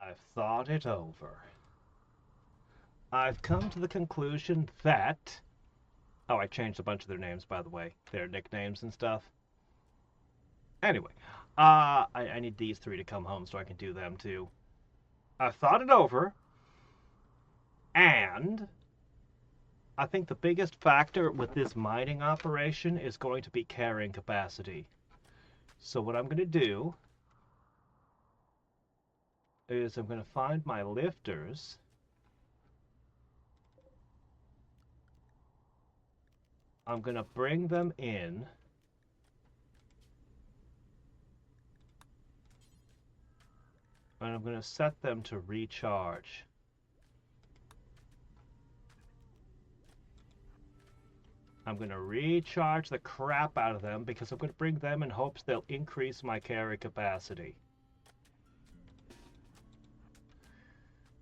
I've thought it over. I've come to the conclusion that... Oh, I changed a bunch of their names, by the way. Their nicknames and stuff. Anyway, I need these three to come home so I can do them too. I've thought it over, and I think the biggest factor with this mining operation is going to be carrying capacity. So what I'm going to do is I'm going to find my lifters. I'm going to bring them in. And I'm going to set them to recharge. I'm going to recharge the crap out of them because I'm going to bring them in hopes they'll increase my carry capacity.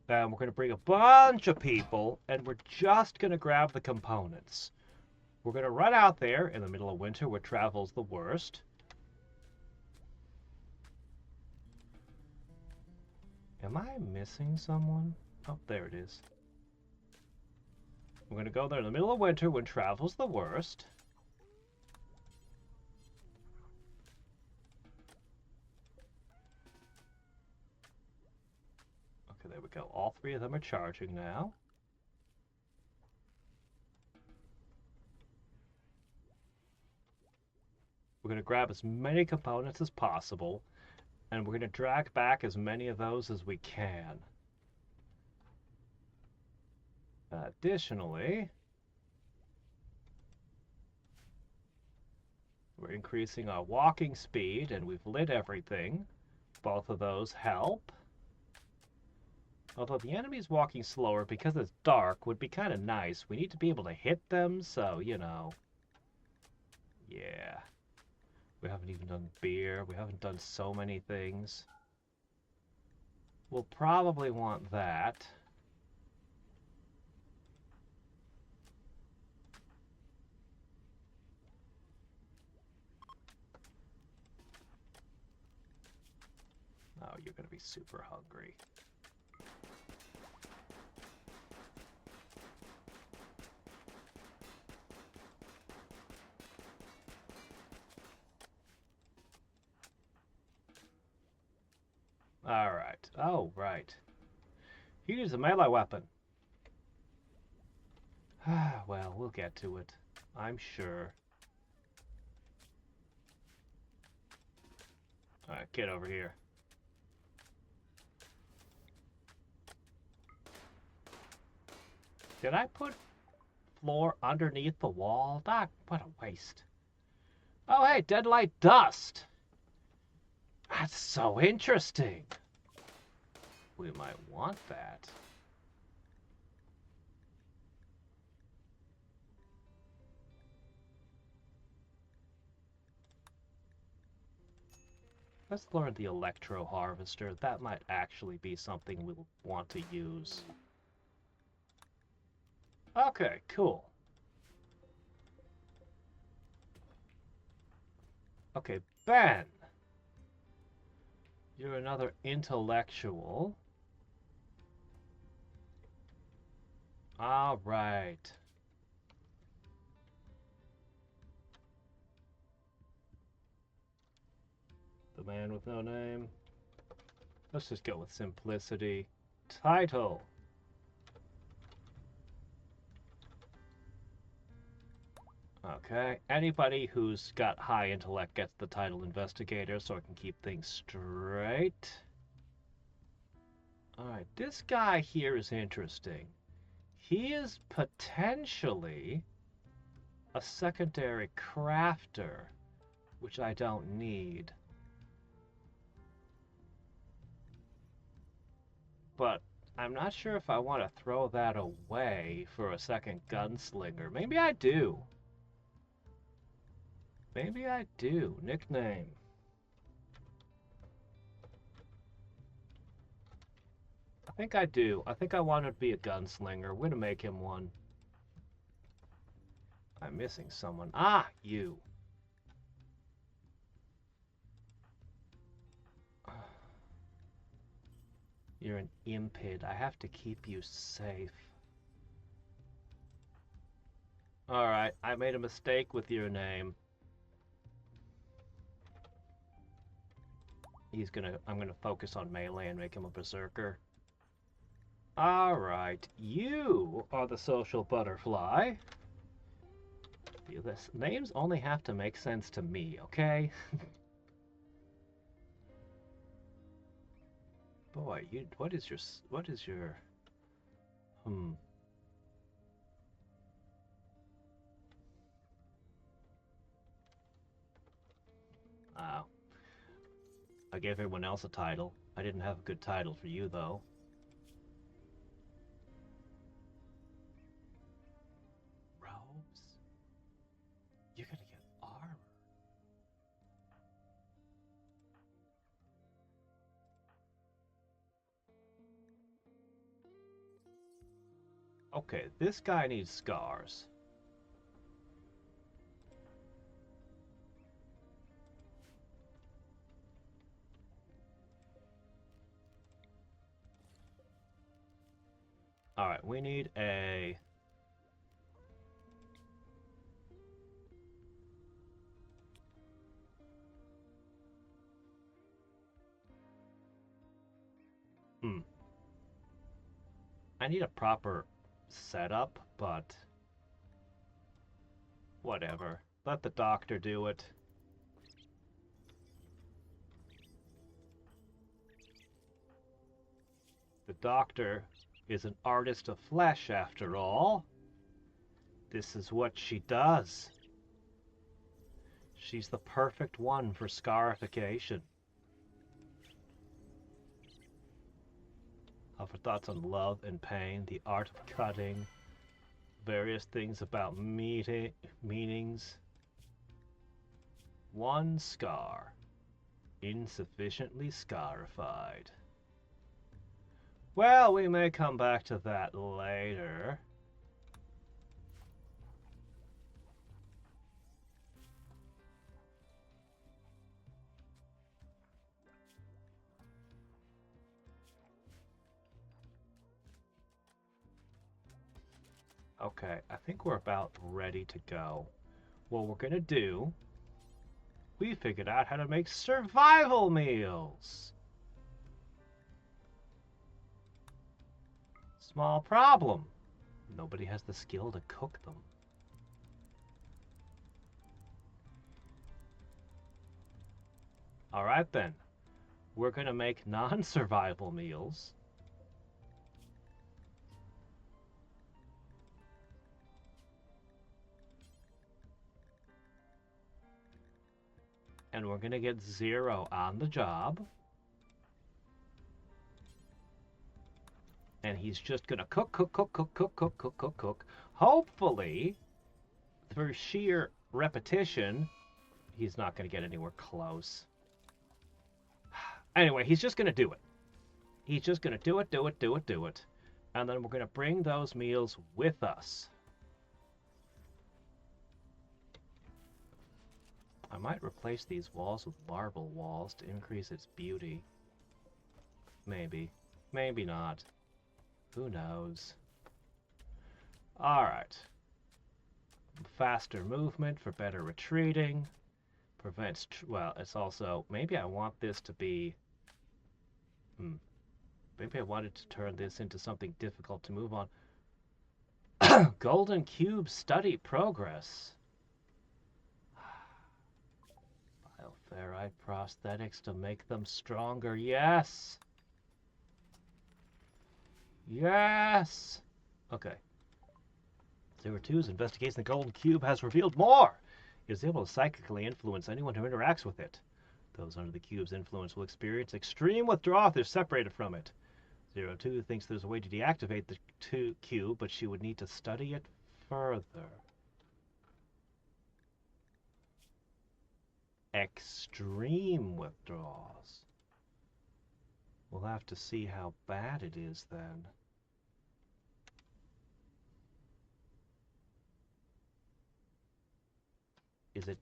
Then we're going to bring a bunch of people, and we're just going to grab the components. We're going to run out there in the middle of winter where travel's the worst. Am I missing someone? Oh, there it is. We're going to go there in the middle of winter when travel's the worst. Okay, there we go. All three of them are charging now. We're going to grab as many components as possible, and we're going to drag back as many of those as we can. Additionally, we're increasing our walking speed, and we've lit everything. Both of those help. Although the enemy's walking slower because it's dark would be kind of nice. We need to be able to hit them, so, you know. Yeah. We haven't even done beer. We haven't done so many things. We'll probably want that. Oh, you're going to be super hungry. Alright. Oh, right. He uses a melee weapon. Well, we'll get to it. I'm sure. Alright, get over here. Did I put floor underneath the wall? Doc, what a waste. Oh, hey, deadlight dust. That's so interesting. We might want that. Let's learn the electro harvester. That might actually be something we'll want to use. Okay, cool. Okay, Ben. You're another intellectual. All right. The man with no name. Let's just go with simplicity. Title. Okay, anybody who's got high intellect gets the title investigator, so I can keep things straight. Alright, this guy here is interesting. He is potentially a secondary crafter, which I don't need. But I'm not sure if I want to throw that away for a second gunslinger. Maybe I do. Maybe I do. Nickname. I think I do. I think I want to be a gunslinger. We're gonna make him one. I'm missing someone. Ah, you. You're an impid. I have to keep you safe. Alright, I made a mistake with your name. I'm gonna focus on melee and make him a berserker. Alright, you are the social butterfly. This names only have to make sense to me, okay? Boy, what is your hmm. Oh. I gave everyone else a title. I didn't have a good title for you though. Robes? You're gonna get armor. Okay, this guy needs scars. Alright, we need a... I need a proper setup, but... whatever. Let the doctor do it. The doctor is an artist of flesh, after all. This is what she does. She's the perfect one for scarification. Offer thoughts on love and pain, the art of cutting, various things about meanings. One scar, insufficiently scarified. Well, we may come back to that later. Okay, I think we're about ready to go. What we're gonna do, we figured out how to make survival meals. Small problem. Nobody has the skill to cook them. Alright then. We're gonna make non-survival meals. And we're gonna get 0 on the job. And he's just gonna cook. Hopefully, through sheer repetition, he's not gonna get anywhere close. Anyway, he's just gonna do it. He's just gonna do it. And then we're gonna bring those meals with us. I might replace these walls with marble walls to increase its beauty. Maybe. Maybe not. Who knows? Alright. Faster movement for better retreating. Prevents... well, it's also... maybe I want this to be... maybe I wanted to turn this into something difficult to move on. Golden Cube Study Progress. Bioferrite prosthetics to make them stronger. Yes! Yes! Okay. 02's investigation of the Golden Cube has revealed more. It is able to psychically influence anyone who interacts with it. Those under the cube's influence will experience extreme withdrawal if they're separated from it. 02 thinks there's a way to deactivate the cube, but she would need to study it further. Extreme withdrawals. We'll have to see how bad it is then. Is it...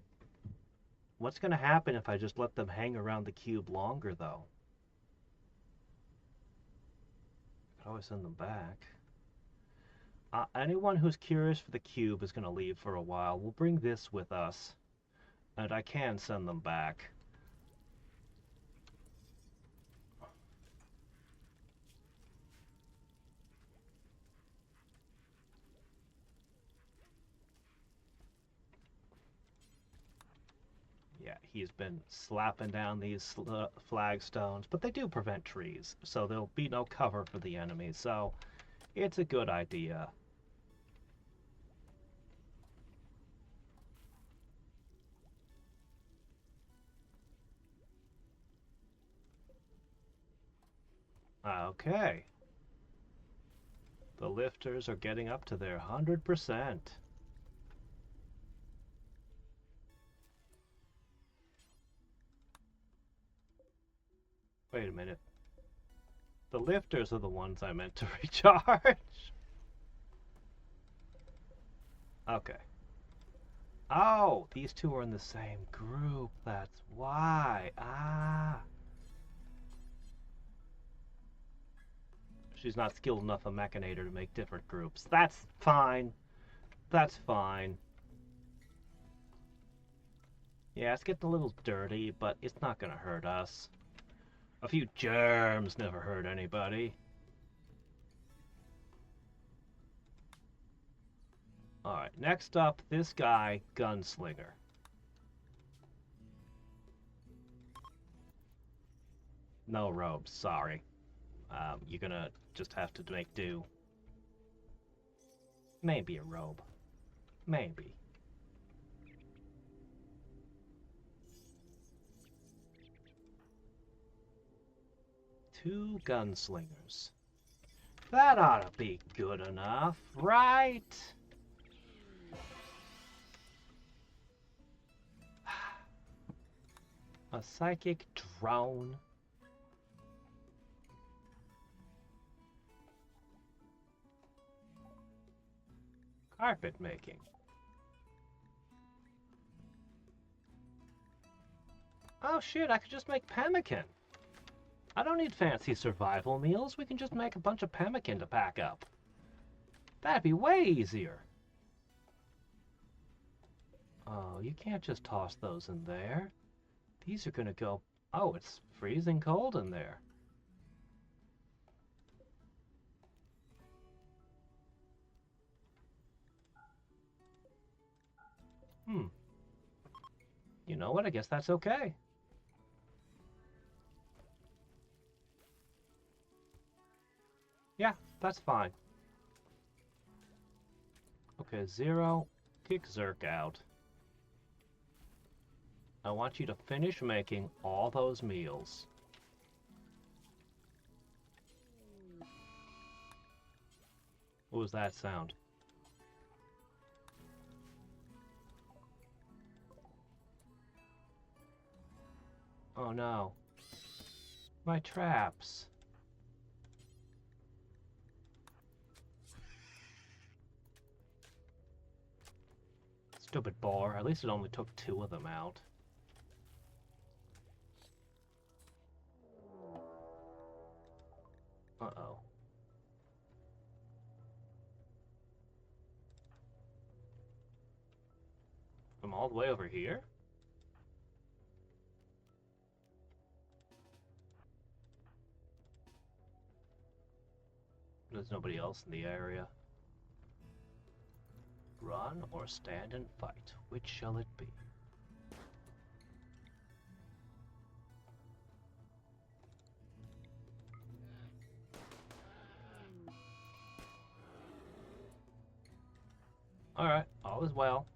what's going to happen if I just let them hang around the cube longer, though? always send them back. Anyone who's curious for the cube is going to leave for a while. We'll bring this with us. And I can send them back. Yeah, he's been slapping down these flagstones, but they do prevent trees, so there'll be no cover for the enemy, so it's a good idea. Okay. The lifters are getting up to their 100%. Wait a minute. The lifters are the ones I meant to recharge. Okay. Oh, these two are in the same group. That's why. Ah. She's not skilled enough a mechanator to make different groups. That's fine. That's fine. Yeah, it's getting a little dirty, but it's not gonna hurt us. A few germs never hurt anybody. Alright, next up, this guy, Gunslinger. No robes, sorry. You're gonna just have to make do. Maybe a robe. Maybe. Two gunslingers. That ought to be good enough, right? A psychic drone. Carpet making. Oh shit, I could just make pemmican. I don't need fancy survival meals. We can just make a bunch of pemmican to pack up. That'd be way easier. Oh, you can't just toss those in there. These are gonna go... Oh, it's freezing cold in there. You know what? I guess that's okay. Yeah, that's fine. Okay, Zero, kick Zerk out. I want you to finish making all those meals. What was that sound? Oh no. My traps. Stupid boar. At least it only took 2 of them out. Uh-oh. I'm all the way over here? There's nobody else in the area. Run or stand and fight. Which shall it be? Alright, all is well.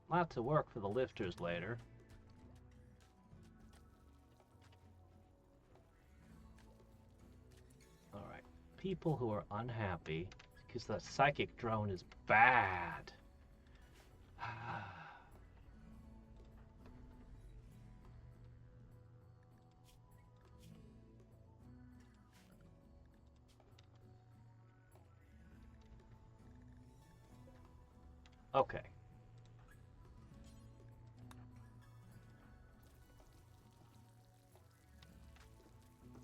Lots of work for the lifters later. Alright, people who are unhappy because the psychic drone is bad. Okay.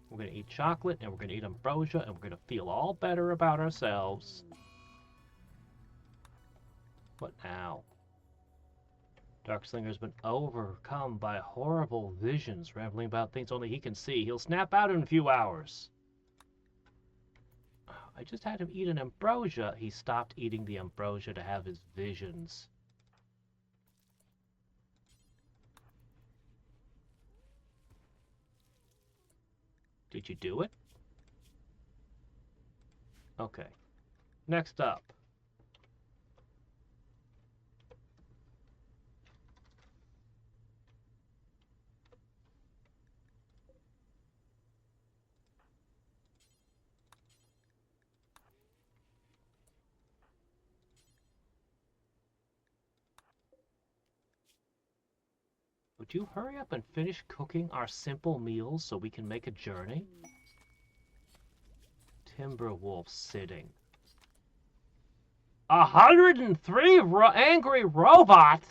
We're going to eat chocolate, and we're going to eat ambrosia, and we're going to feel all better about ourselves. What now? Darkslinger's been overcome by horrible visions, rambling about things only he can see. He'll snap out in a few hours. I just had him eat an ambrosia. He stopped eating the ambrosia to have his visions. Did you do it? Okay. Next up. Would you hurry up and finish cooking our simple meals so we can make a journey? Timberwolf sitting. 103 angry robots!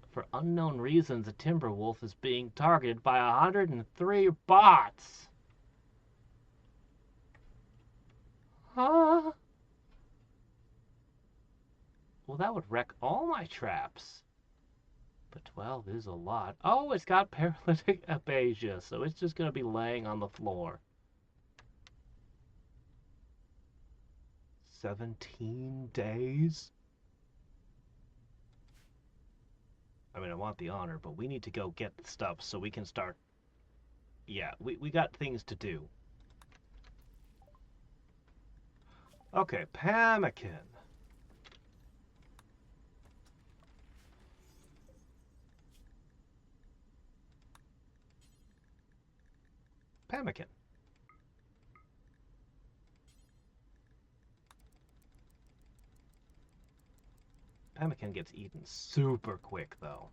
For unknown reasons, a Timberwolf is being targeted by 103 bots. Huh? Well, that would wreck all my traps. But 12 is a lot. Oh, it's got paralytic aphasia, so it's just going to be laying on the floor. 17 days? I mean, I want the honor, but we need to go get the stuff so we can start... Yeah, we got things to do. Okay, Pemmican. Pemmican. Pemmican gets eaten super quick, though.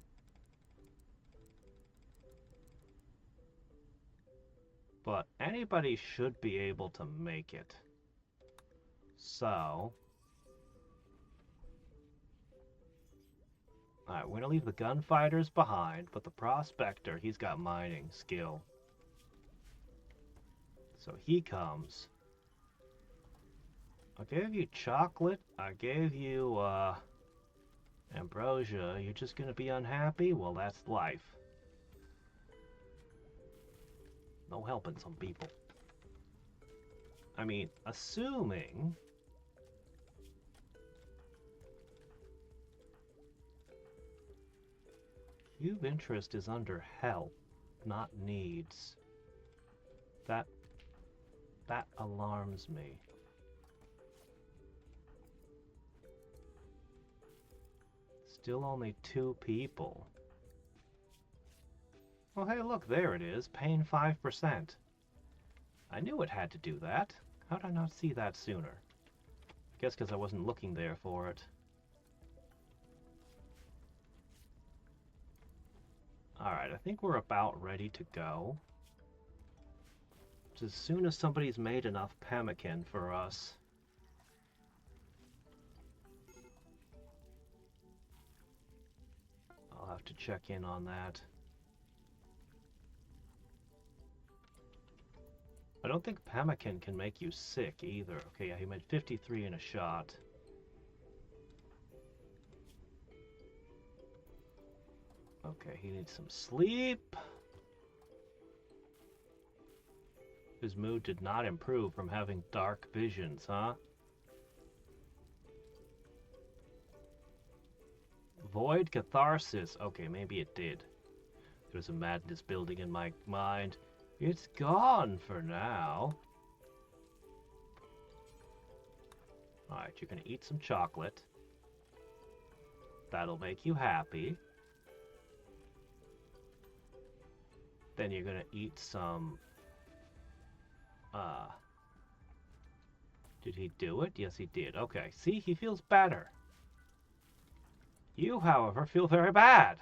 But anybody should be able to make it. So... Alright, we're gonna leave the gunfighters behind, but the prospector, he's got mining skill. So he comes. I gave you chocolate. I gave you, ambrosia. You're just gonna be unhappy? Well, that's life. No helping some people. I mean, assuming... Cube interest is under help, not needs. That alarms me. Still only 2 people. Oh, hey, look, there it is. Paying 5%. I knew it had to do that. How did I not see that sooner? I guess because I wasn't looking there for it. Alright, I think we're about ready to go. As soon as somebody's made enough pemmican for us. I'll have to check in on that. I don't think pemmican can make you sick either. Okay, yeah, he made 53 in a shot. Okay, he needs some sleep. His mood did not improve from having dark visions, huh? Void catharsis. Okay, maybe it did. There's a madness building in my mind. It's gone for now. Alright, you're gonna eat some chocolate. That'll make you happy. Then you're gonna eat some... Did he do it? Yes, he did. Okay, see? He feels better. You, however, feel very bad.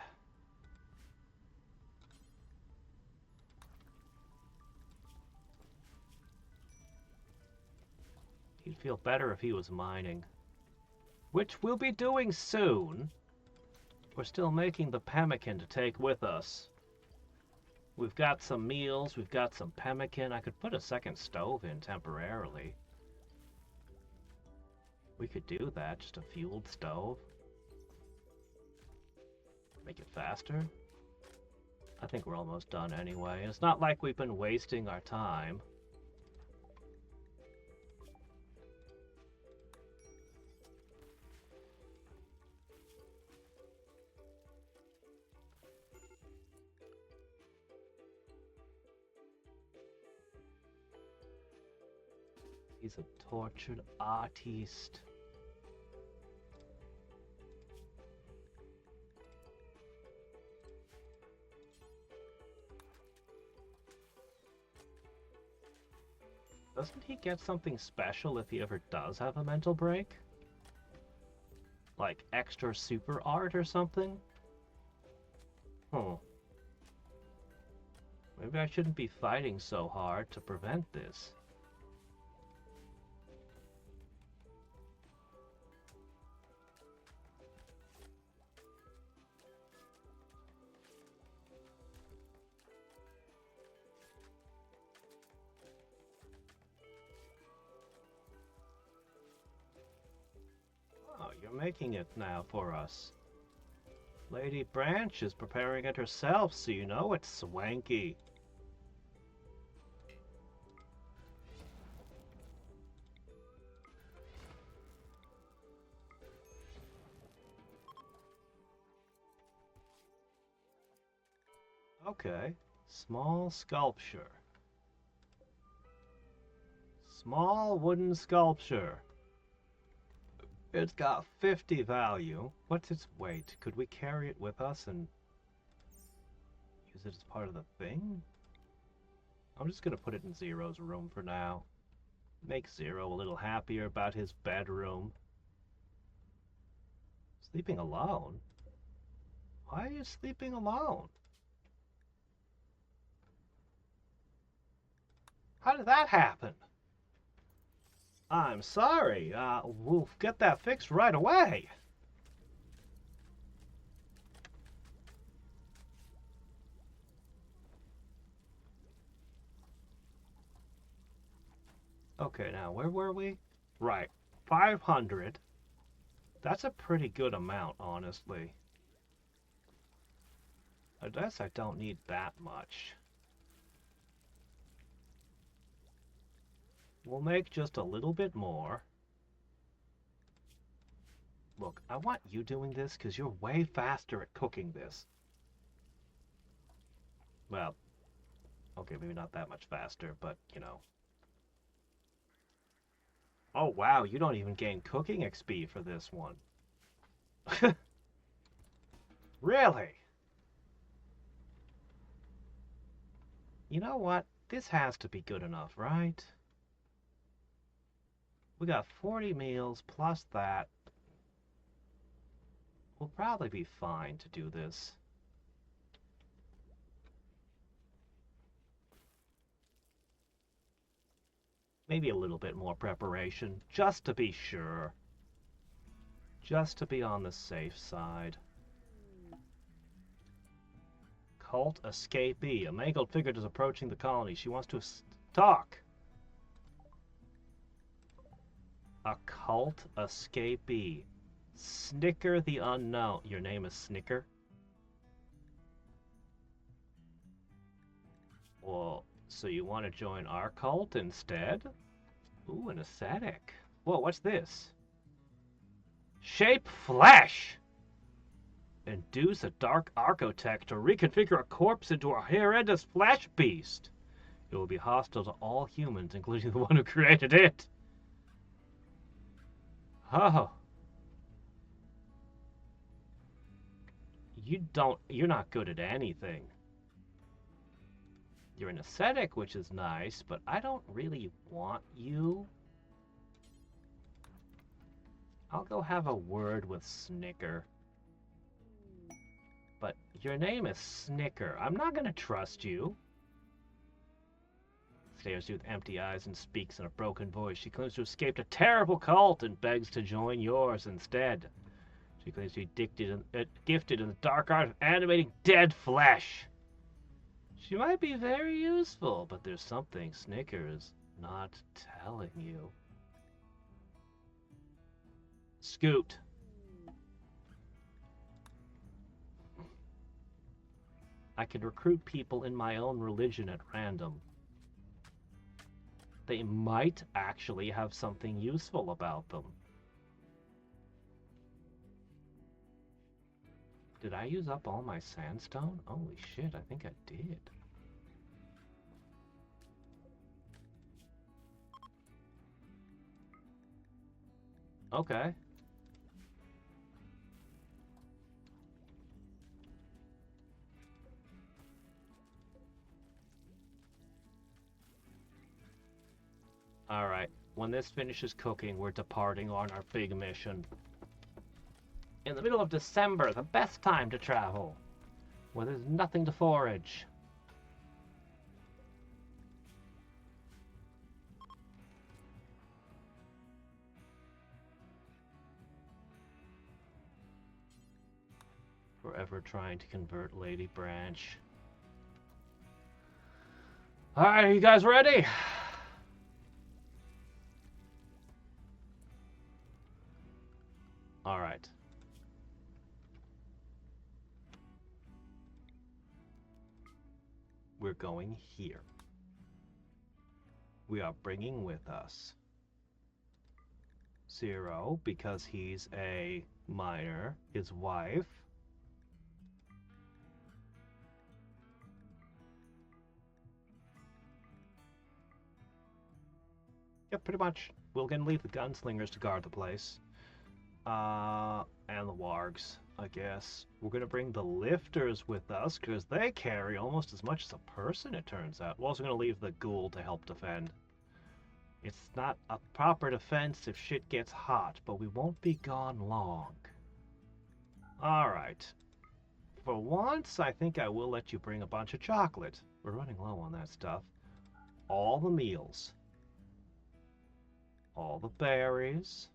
He'd feel better if he was mining. which we'll be doing soon. We're still making the pemmican to take with us. We've got some meals, we've got some pemmican. I could put a second stove in temporarily. We could do that, just a fueled stove. Make it faster. I think we're almost done anyway. It's not like we've been wasting our time. He's a tortured artist. Doesn't he get something special if he ever does have a mental break? Like extra super art or something? Huh. Maybe I shouldn't be fighting so hard to prevent this. Oh, you're making it now for us. Lady Branch is preparing it herself, so you know it's swanky. Okay, small sculpture. Small wooden sculpture. It's got 50 value. What's its weight? Could we carry it with us and use it as part of the thing? I'm just gonna put it in Zero's room for now. Make Zero a little happier about his bedroom. Sleeping alone? Why are you sleeping alone? How did that happen? I'm sorry. We'll get that fixed right away. Okay, now, where were we? Right, 500. That's a pretty good amount, honestly. I guess I don't need that much. We'll make just a little bit more. Look, I want you doing this because you're way faster at cooking this. Well, okay, maybe not that much faster, but, you know. Oh, wow, you don't even gain cooking XP for this one. Really? You know what? This has to be good enough, right? We got 40 meals plus that. We'll probably be fine to do this. Maybe a little bit more preparation, just to be sure. Just to be on the safe side. Cult escapee. A mangled figure is approaching the colony. She wants to talk. A cult escapee. Snicker the Unknown. Your name is Snicker? Well, so you want to join our cult instead? Ooh, an ascetic. Whoa, what's this? Shape flesh! Induce a dark architect to reconfigure a corpse into a horrendous flesh beast. It will be hostile to all humans, including the one who created it. Oh. You're not good at anything. You're an ascetic, which is nice, but I don't really want you. I'll go have a word with Snicker. But your name is Snicker. I'm not gonna trust you. Stares at you with empty eyes and speaks in a broken voice. She claims to have escaped a terrible cult and begs to join yours instead. She claims to be gifted in the dark art of animating dead flesh. She might be very useful, but there's something Snickers not telling you. Scoot. I can recruit people in my own religion at random. They might actually have something useful about them. Did I use up all my sandstone? Holy shit, I think I did. Okay. Alright, when this finishes cooking, we're departing on our big mission. In the middle of December, the best time to travel, where there's nothing to forage. Forever trying to convert Lady Branch. Alright, are you guys ready? Alright. We're going here. We are bringing with us Zero, because he's a minor, his wife. Yeah, pretty much. We're gonna leave the gunslingers to guard the place. And the wargs, I guess. We're gonna bring the lifters with us, because they carry almost as much as a person, it turns out. We're also gonna leave the ghoul to help defend. It's not a proper defense if shit gets hot, but we won't be gone long. Alright. For once, I think I will let you bring a bunch of chocolate. We're running low on that stuff. All the meals. All the berries.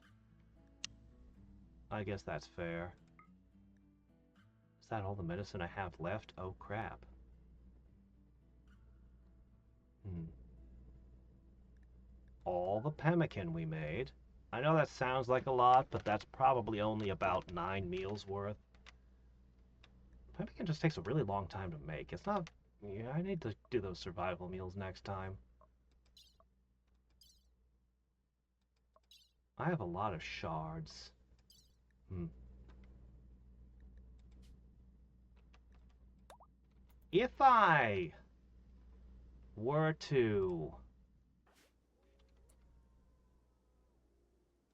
I guess that's fair. Is that all the medicine I have left? Oh, crap. All the pemmican we made. I know that sounds like a lot, but that's probably only about 9 meals worth. Pemmican just takes a really long time to make. It's not... Yeah, I need to do those survival meals next time. I have a lot of shards. If I were to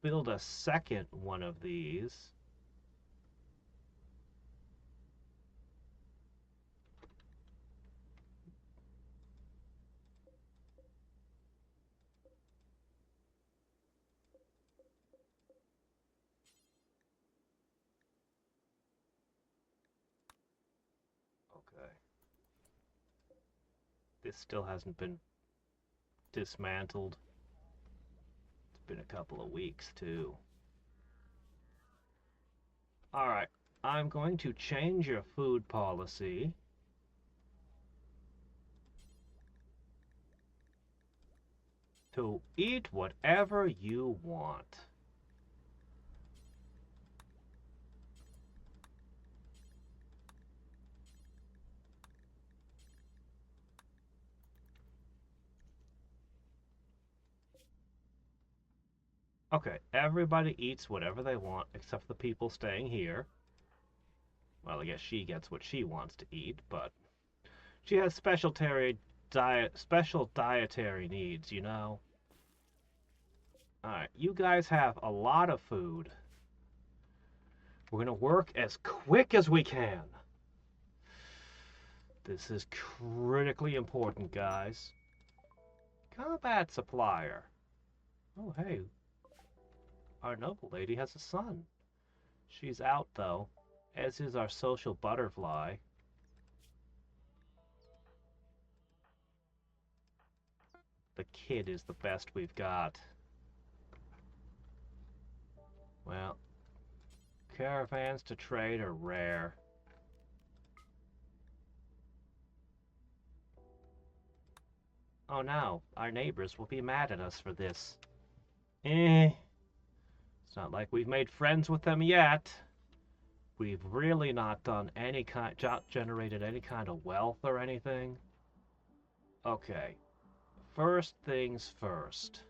build a second one of these, okay. This still hasn't been dismantled. It's been a couple of weeks, too. Alright, I'm going to change your food policy. To eat whatever you want. Okay, everybody eats whatever they want except the people staying here. Well, I guess she gets what she wants to eat, but she has special dietary needs, you know? Alright, you guys have a lot of food. We're gonna work as quick as we can. This is critically important, guys. Combat supplier. Oh, hey. Our noble lady has a son. She's out, though, as is our social butterfly. the kid is the best we've got. Well, caravans to trade are rare. Oh no, our neighbors will be mad at us for this. It's not like we've made friends with them yet. We've really not done any kind, generated any kind of wealth or anything. Okay, first things first.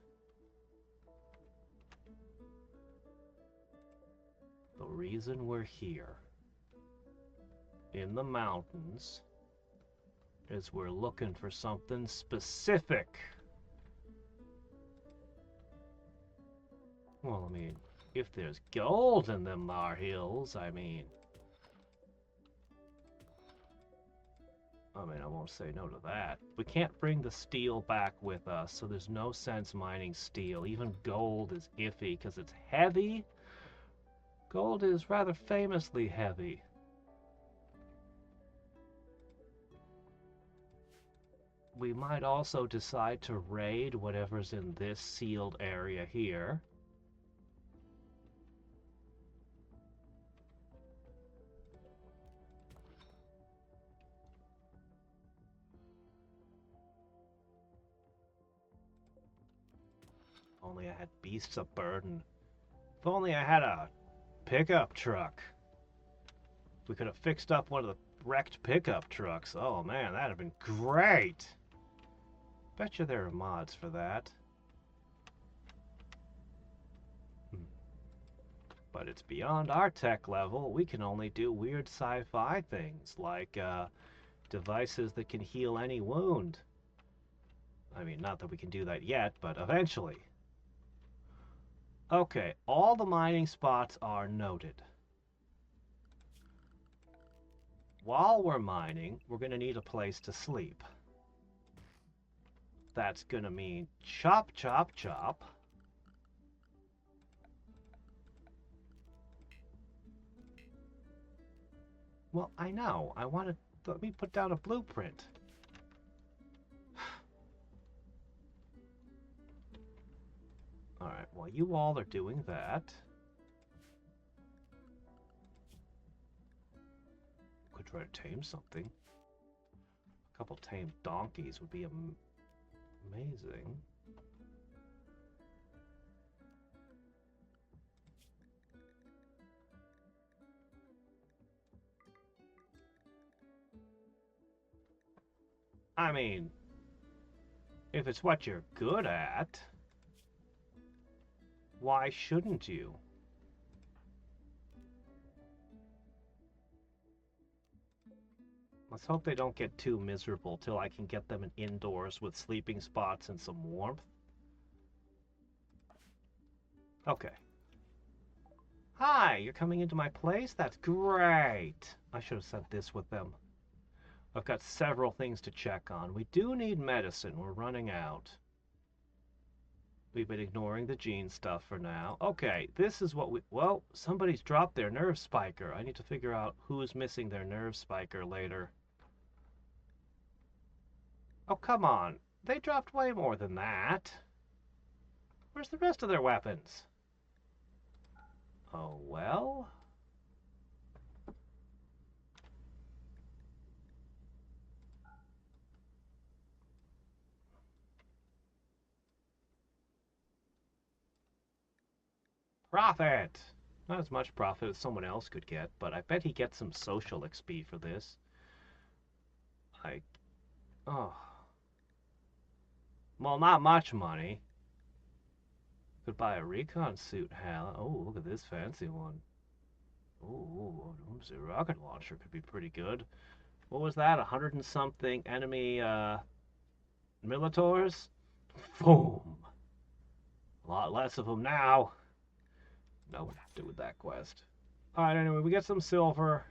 The reason we're here in the mountains is we're looking for something specific. Well, I mean, if there's gold in them thar hills, I mean, I won't say no to that. We can't bring the steel back with us, so there's no sense mining steel. Even gold is iffy because it's heavy. Gold is rather famously heavy. We might also decide to raid whatever's in this sealed area here. If only I had beasts of burden. If only I had a pickup truck. We could have fixed up one of the wrecked pickup trucks. Oh man, that'd have been great. Bet you there are mods for that. But it's beyond our tech level. We can only do weird sci-fi things, like devices that can heal any wound. I mean, not that we can do that yet, but eventually. Okay, all the mining spots are noted. While we're mining, we're going to need a place to sleep. That's going to mean chop, chop, chop. Well, I know. I want to... Let me put down a blueprint. Alright, while you all are doing that... Could try to tame something. A couple tame donkeys would be amazing. I mean, if it's what you're good at, why shouldn't you? Let's hope they don't get too miserable till I can get them indoors with sleeping spots and some warmth. Okay. Hi, you're coming into my place? That's great. I should have sent this with them. I've got several things to check on. We do need medicine. We're running out. We've been ignoring the gene stuff for now. Okay, this is what we... Well, somebody's dropped their nerve spiker. I need to figure out who's missing their nerve spiker later. Oh, come on. They dropped way more than that. Where's the rest of their weapons? Oh, well... Profit! Not as much profit as someone else could get, but I bet he gets some social XP for this. Oh. Well, not much money. Could buy a recon suit, Hal. Oh, look at this fancy one. Oh, a rocket launcher could be pretty good. What was that? 100 and something enemy, Militors? Boom! A lot less of them now. No, what to do with that quest. Alright, anyway, we get some silver.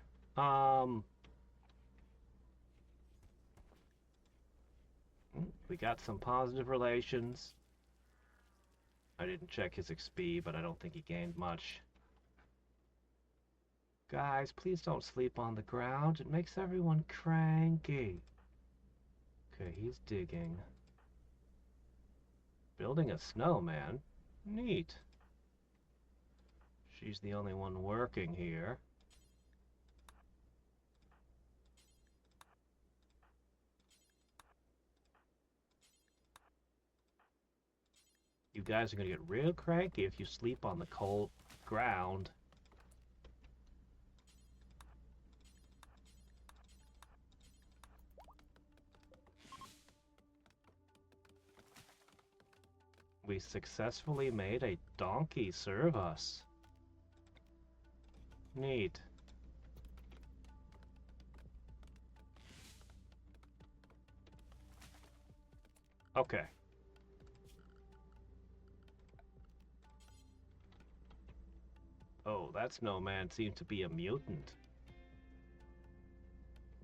We got some positive relations. I didn't check his XP, but I don't think he gained much. Guys, please don't sleep on the ground. It makes everyone cranky. Okay, he's digging. Building a snowman? Neat. She's the only one working here. You guys are gonna get real cranky if you sleep on the cold ground. We successfully made a donkey serve us. Neat. Okay. Oh, that snowman seemed to be a mutant.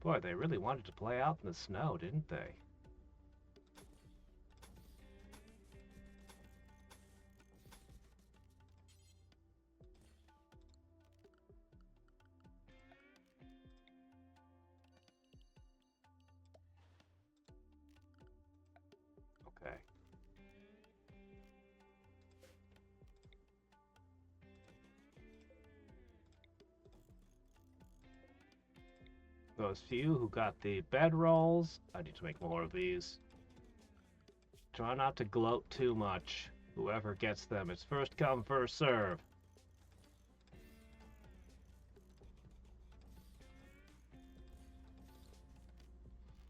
Boy, they really wanted to play out in the snow, didn't they? Okay. Those few who got the bedrolls, I need to make more of these. Try not to gloat too much. Whoever gets them, it's first come, first serve.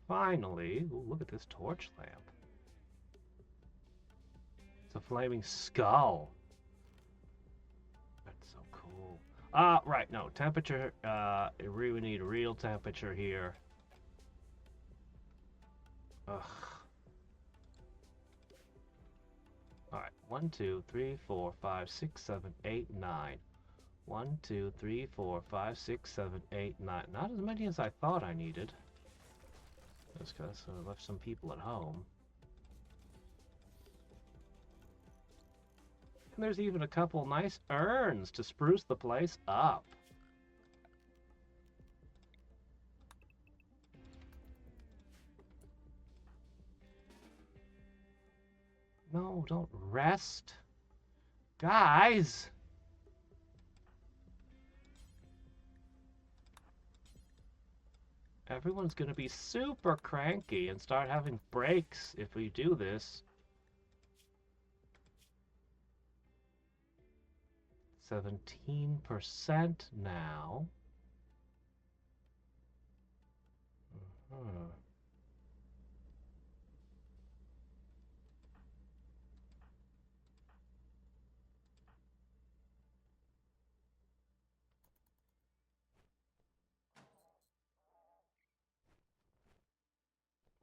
Finally, ooh, look at this torch lamp. It's a flaming skull. That's so cool. Right, no, temperature, we need a real temperature here. Ugh. Alright, 1, 2, 3, 4, 5, 6, 7, 8, 9. 1, 2, 3, 4, 5, 6, 7, 8, 9. Not as many as I thought I needed. Just because I left some people at home. And there's even a couple nice urns to spruce the place up. No, don't rest. Guys! Everyone's gonna be super cranky and start having breaks if we do this. 17% now.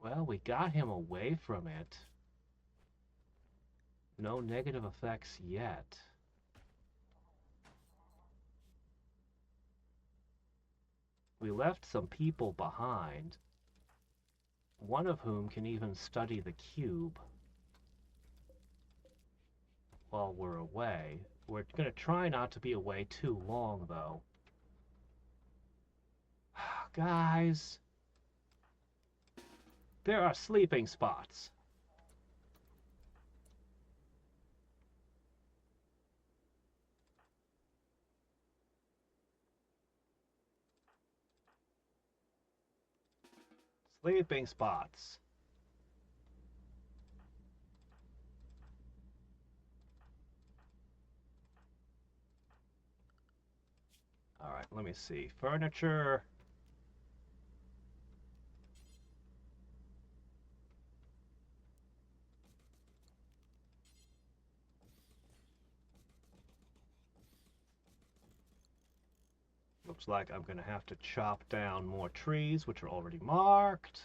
Well, we got him away from it. No negative effects yet. We left some people behind, one of whom can even study the cube while we're away. We're going to try not to be away too long, though. Guys, there are sleeping spots. Sleeping spots. All right, let me see. Furniture. Looks like I'm going to have to chop down more trees, which are already marked.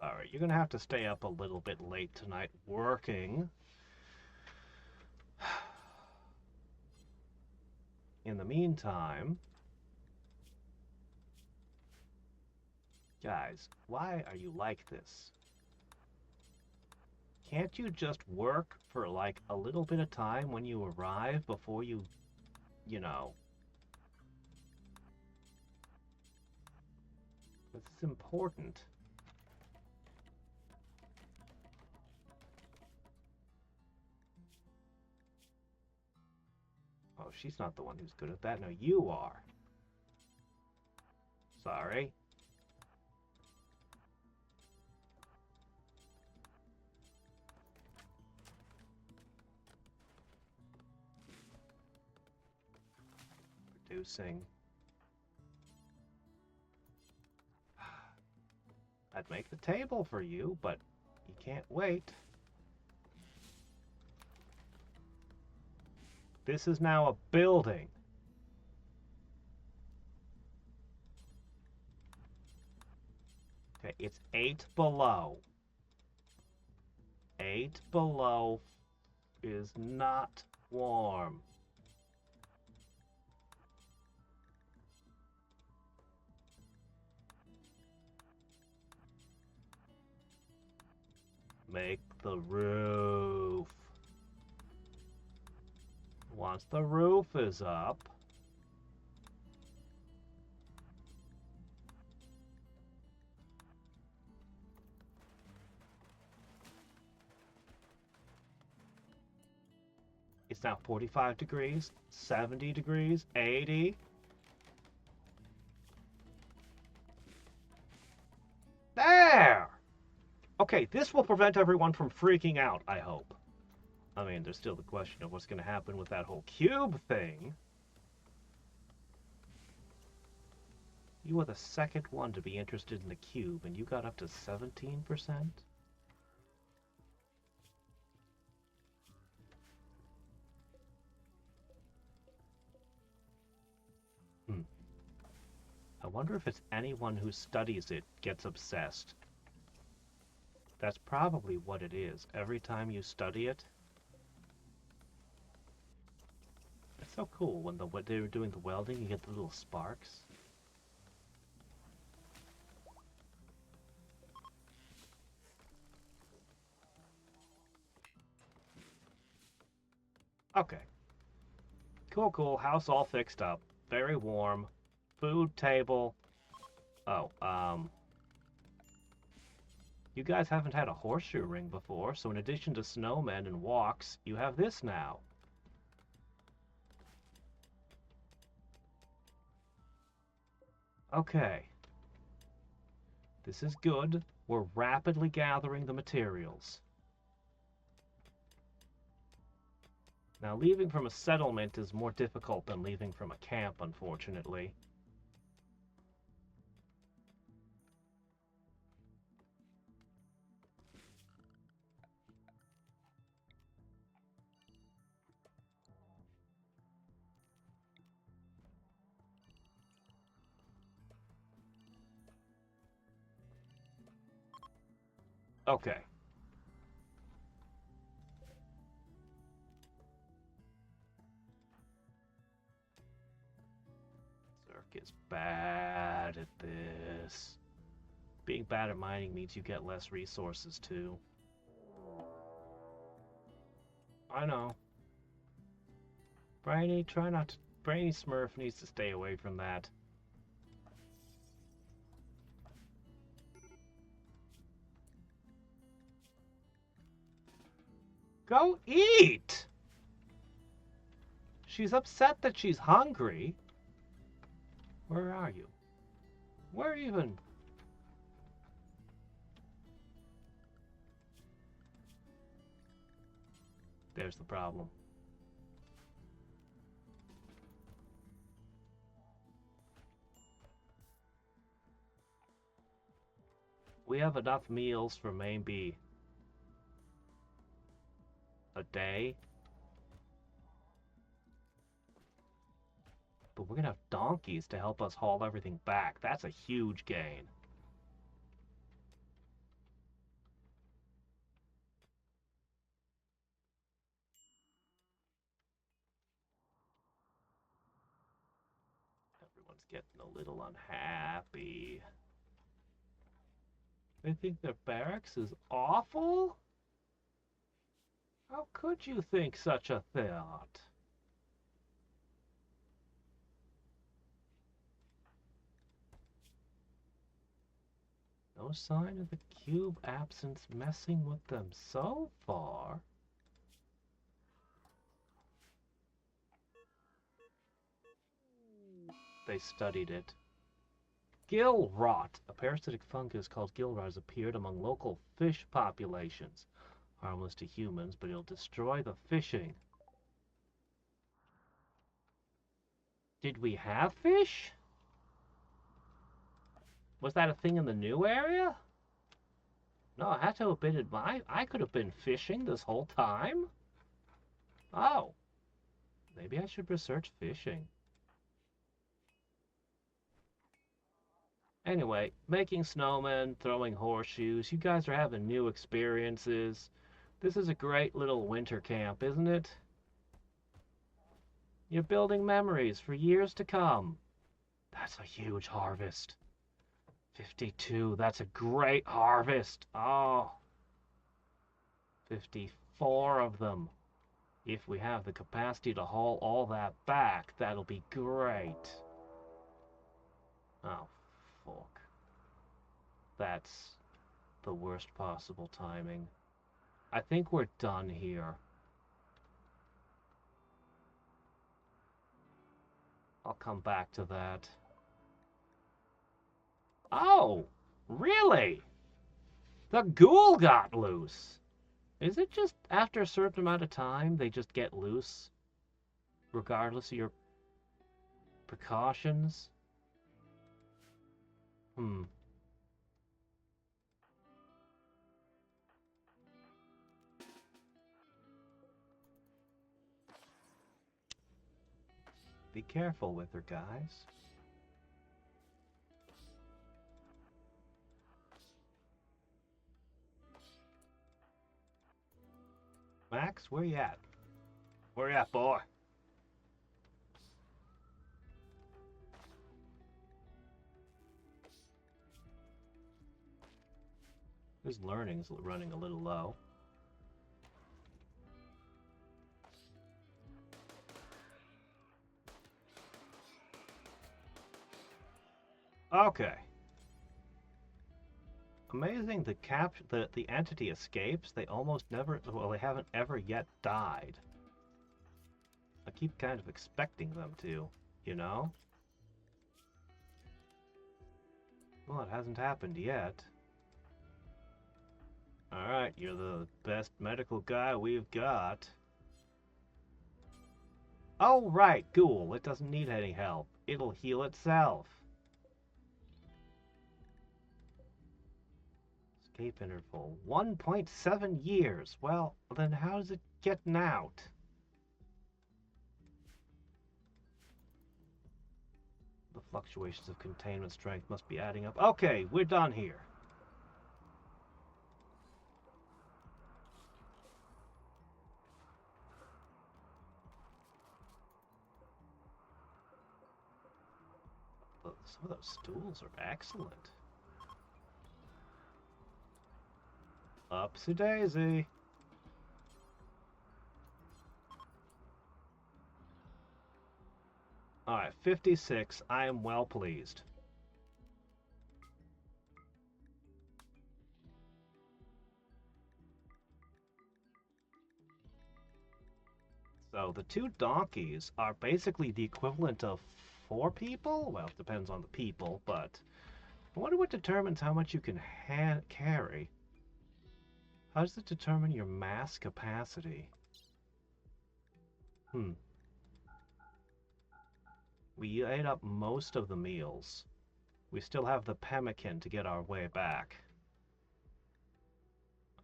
Alright, you're going to have to stay up a little bit late tonight working. In the meantime, Guys, why are you like this? Can't you just work for like a little bit of time when you arrive before you know? This is important. Oh, she's not the one who's good at that. No, you are. Sorry. Producing. I'd make the table for you, but you can't wait. This is now a building. Okay, it's 8 below. 8 below is not warm. Make the roof. Once the roof is up, it's now 45 degrees, 70 degrees, 80. There! Okay, this will prevent everyone from freaking out, I hope. I mean, there's still the question of what's going to happen with that whole cube thing. You were the second one to be interested in the cube, and you got up to 17%? I wonder if it's anyone who studies it gets obsessed. That's probably what it is. Every time you study it, it's so cool when they're doing the welding, you get the little sparks. Okay. Cool, cool. House all fixed up. Very warm. Food table. Oh, you guys haven't had a horseshoe ring before, so in addition to snowmen and walks, you have this now. Okay. This is good. We're rapidly gathering the materials. Now, leaving from a settlement is more difficult than leaving from a camp, unfortunately. Okay. Zerk is bad at this. Being bad at mining means you get less resources, too. I know. Brainy, try not to... Brainy Smurf needs to stay away from that. Go eat! She's upset that she's hungry. Where are you? Where even? There's the problem. We have enough meals for maybe a day. But we're gonna have donkeys to help us haul everything back. That's a huge gain. Everyone's getting a little unhappy. They think their barracks is awful? How could you think such a thought? No sign of the cube absence messing with them so far. They studied it. Gill rot. A parasitic fungus called gill rot has appeared among local fish populations. Harmless to humans, but it'll destroy the fishing. Did we have fish? Was that a thing in the new area? No, I had to have been in my... I could have been fishing this whole time? Oh. Maybe I should research fishing. Anyway, making snowmen, throwing horseshoes. You guys are having new experiences. This is a great little winter camp, isn't it? You're building memories for years to come. That's a huge harvest. 52, that's a great harvest. Oh. 54 of them. If we have the capacity to haul all that back, that'll be great. Oh, fuck. That's the worst possible timing. I think we're done here. I'll come back to that. Oh, really? The ghoul got loose. Is it just after a certain amount of time they just get loose? Regardless of your precautions? Be careful with her, guys. Max, where you at? Where you at, boy? His learning's running a little low. Okay. Amazing, the entity escapes. They almost never, well, they haven't ever yet died. I keep kind of expecting them to, you know? Well, it hasn't happened yet. Alright, you're the best medical guy we've got. Oh, right, ghoul. It doesn't need any help. It'll heal itself. Escape interval. 1.7 years. Well, then how's it getting out? The fluctuations of containment strength must be adding up. Okay, we're done here. Some of those stools are excellent. Upsy daisy. Alright, 56. I am well pleased. So the two donkeys are basically the equivalent of 4 people? Well, it depends on the people, but I wonder what determines how much you can carry. How does it determine your mass capacity? We ate up most of the meals. We still have the pemmican to get our way back.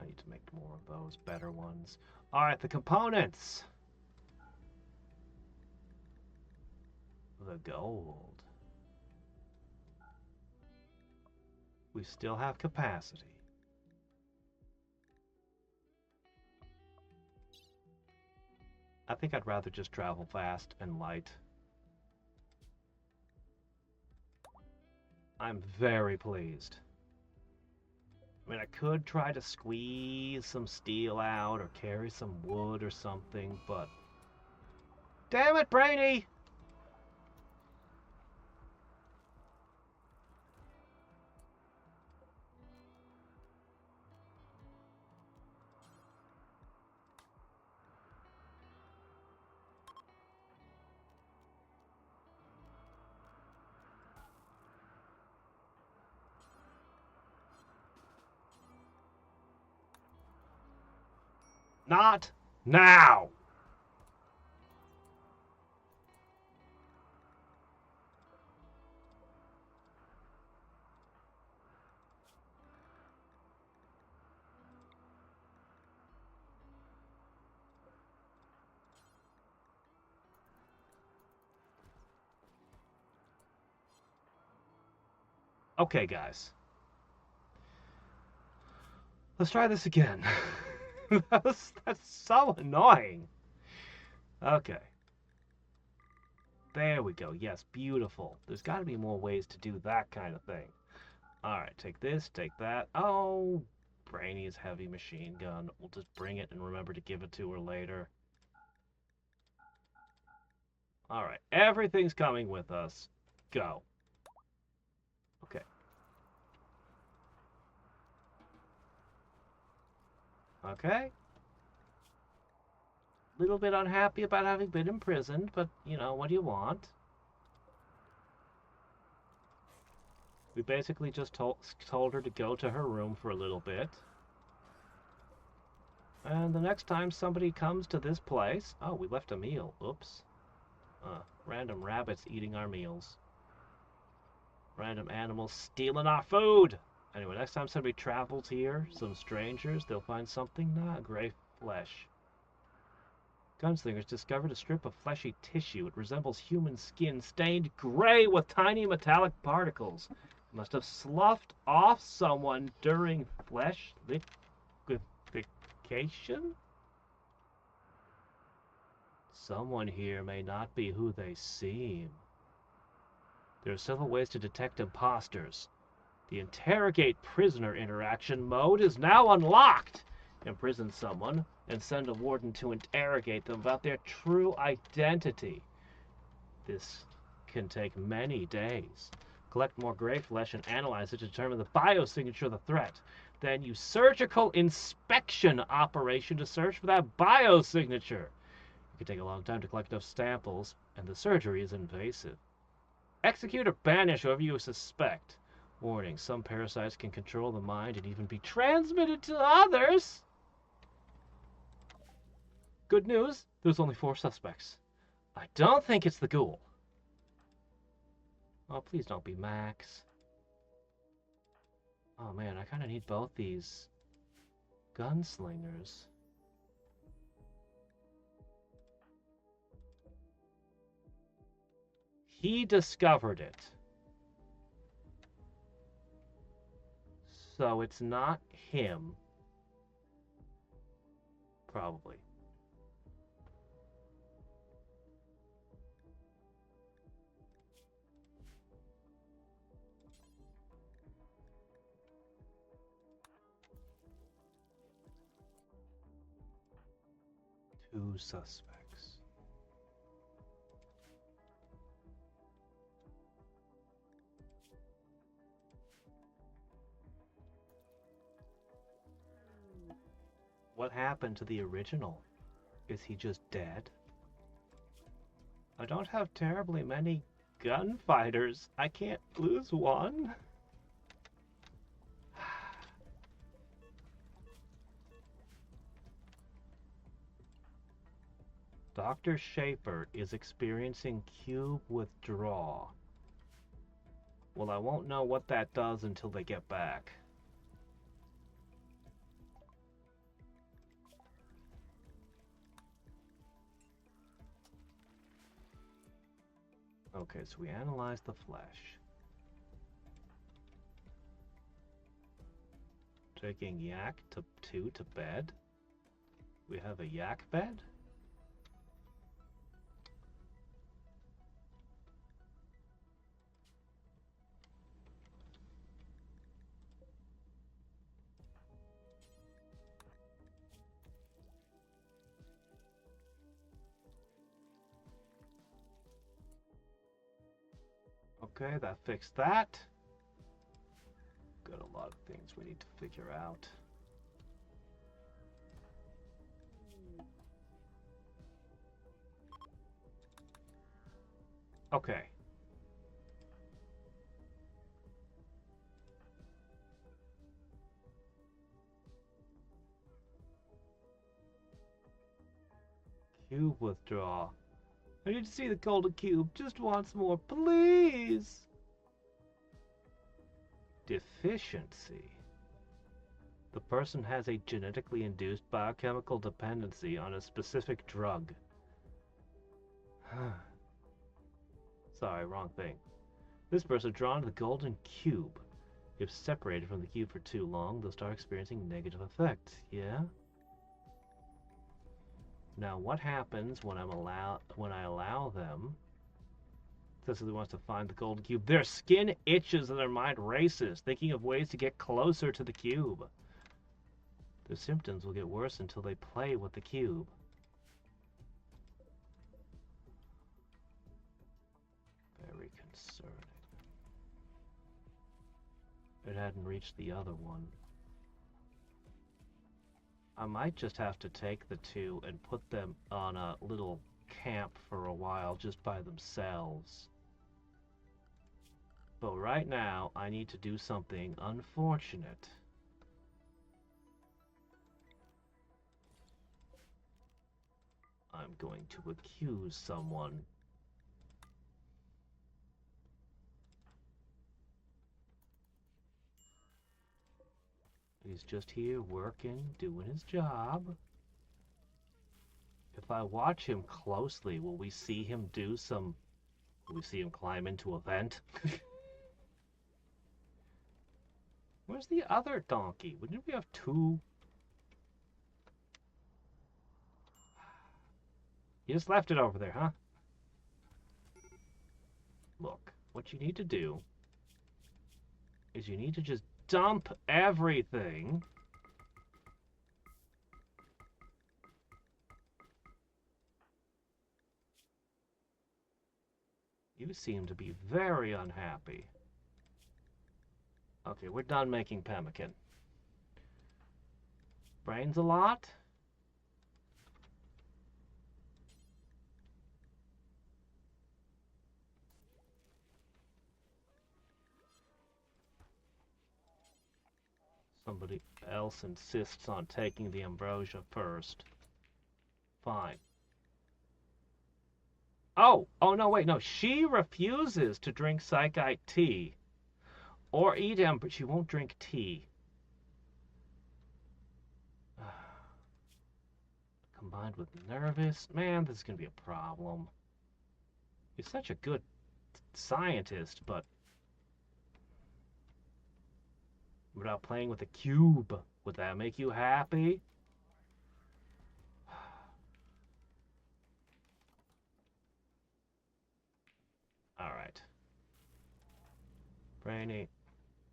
I need to make more of those better ones. Alright, the components! The gold. We still have capacity. I think I'd rather just travel fast and light. I'm very pleased. I mean, I could try to squeeze some steel out or carry some wood or something, but... Damn it, Brainy! Not now! Okay, guys. Let's try this again. That's so annoying. Okay. There we go. Yes, beautiful. There's got to be more ways to do that kind of thing. Alright, take this, take that. Oh, Brainy's heavy machine gun. We'll just bring it and remember to give it to her later. Alright, everything's coming with us. Go. Okay. Okay. Little bit unhappy about having been imprisoned, but, you know, what do you want? We basically just told her to go to her room for a little bit. And the next time somebody comes to this place... Oh, we left a meal. Oops. Random rabbits eating our meals. Random animals stealing our food! Anyway, next time somebody travels here, some strangers, they'll find something not gray flesh. Gunslingers discovered a strip of fleshy tissue. It resembles human skin, stained gray with tiny metallic particles. It must have sloughed off someone during flesh liquefaction? Someone here may not be who they seem. There are several ways to detect imposters. The interrogate prisoner interaction mode is now unlocked. Imprison someone and send a warden to interrogate them about their true identity. This can take many days. Collect more gray flesh and analyze it to determine the biosignature of the threat. Then use surgical inspection operation to search for that biosignature. It can take a long time to collect enough samples, and the surgery is invasive. Execute or banish whoever you suspect. Warning, some parasites can control the mind and even be transmitted to others. Good news, there's only 4 suspects. I don't think it's the ghoul. Oh, please don't be Max. Oh man, I kind of need both these gunslingers. He discovered it. So it's not him. Probably. Two suspects. What happened to the original? Is he just dead? I don't have terribly many gunfighters. I can't lose one. Dr. Shaper is experiencing cube withdrawal. Well, I won't know what that does until they get back. Okay, so we analyze the flesh. Taking yak to 2 to bed. We have a yak bed? Okay, that fixed that. Got a lot of things we need to figure out. Okay. Cube withdrawal. I need to see the golden cube just once more, please. Deficiency. The person has a genetically induced biochemical dependency on a specific drug. Sorry, wrong thing. This person drawn to the golden cube. If separated from the cube for too long, they'll start experiencing negative effects. Yeah? Now, what happens when I allow them? Cecily wants to find the golden cube. Their skin itches and their mind races, thinking of ways to get closer to the cube. Their symptoms will get worse until they play with the cube. Very concerning. It hadn't reached the other one. I might just have to take the two and put them on a little camp for a while just by themselves. But right now, I need to do something unfortunate. I'm going to accuse someone. He's just here working, doing his job. If I watch him closely, will we see him do some... Will we see him climb into a vent? Where's the other donkey? Wouldn't we have two? You just left it over there, huh? Look, what you need to do is you need to just dump everything. You seem to be very unhappy. Okay, we're done making pemmican. Brains a lot? Somebody else insists on taking the ambrosia first. Fine. Oh no, wait, no. She refuses to drink psychite tea. Or eat but she won't drink tea. Combined with nervous. Man, this is going to be a problem. You're such a good scientist, but... Without playing with a cube, would that make you happy? Alright. Brainy,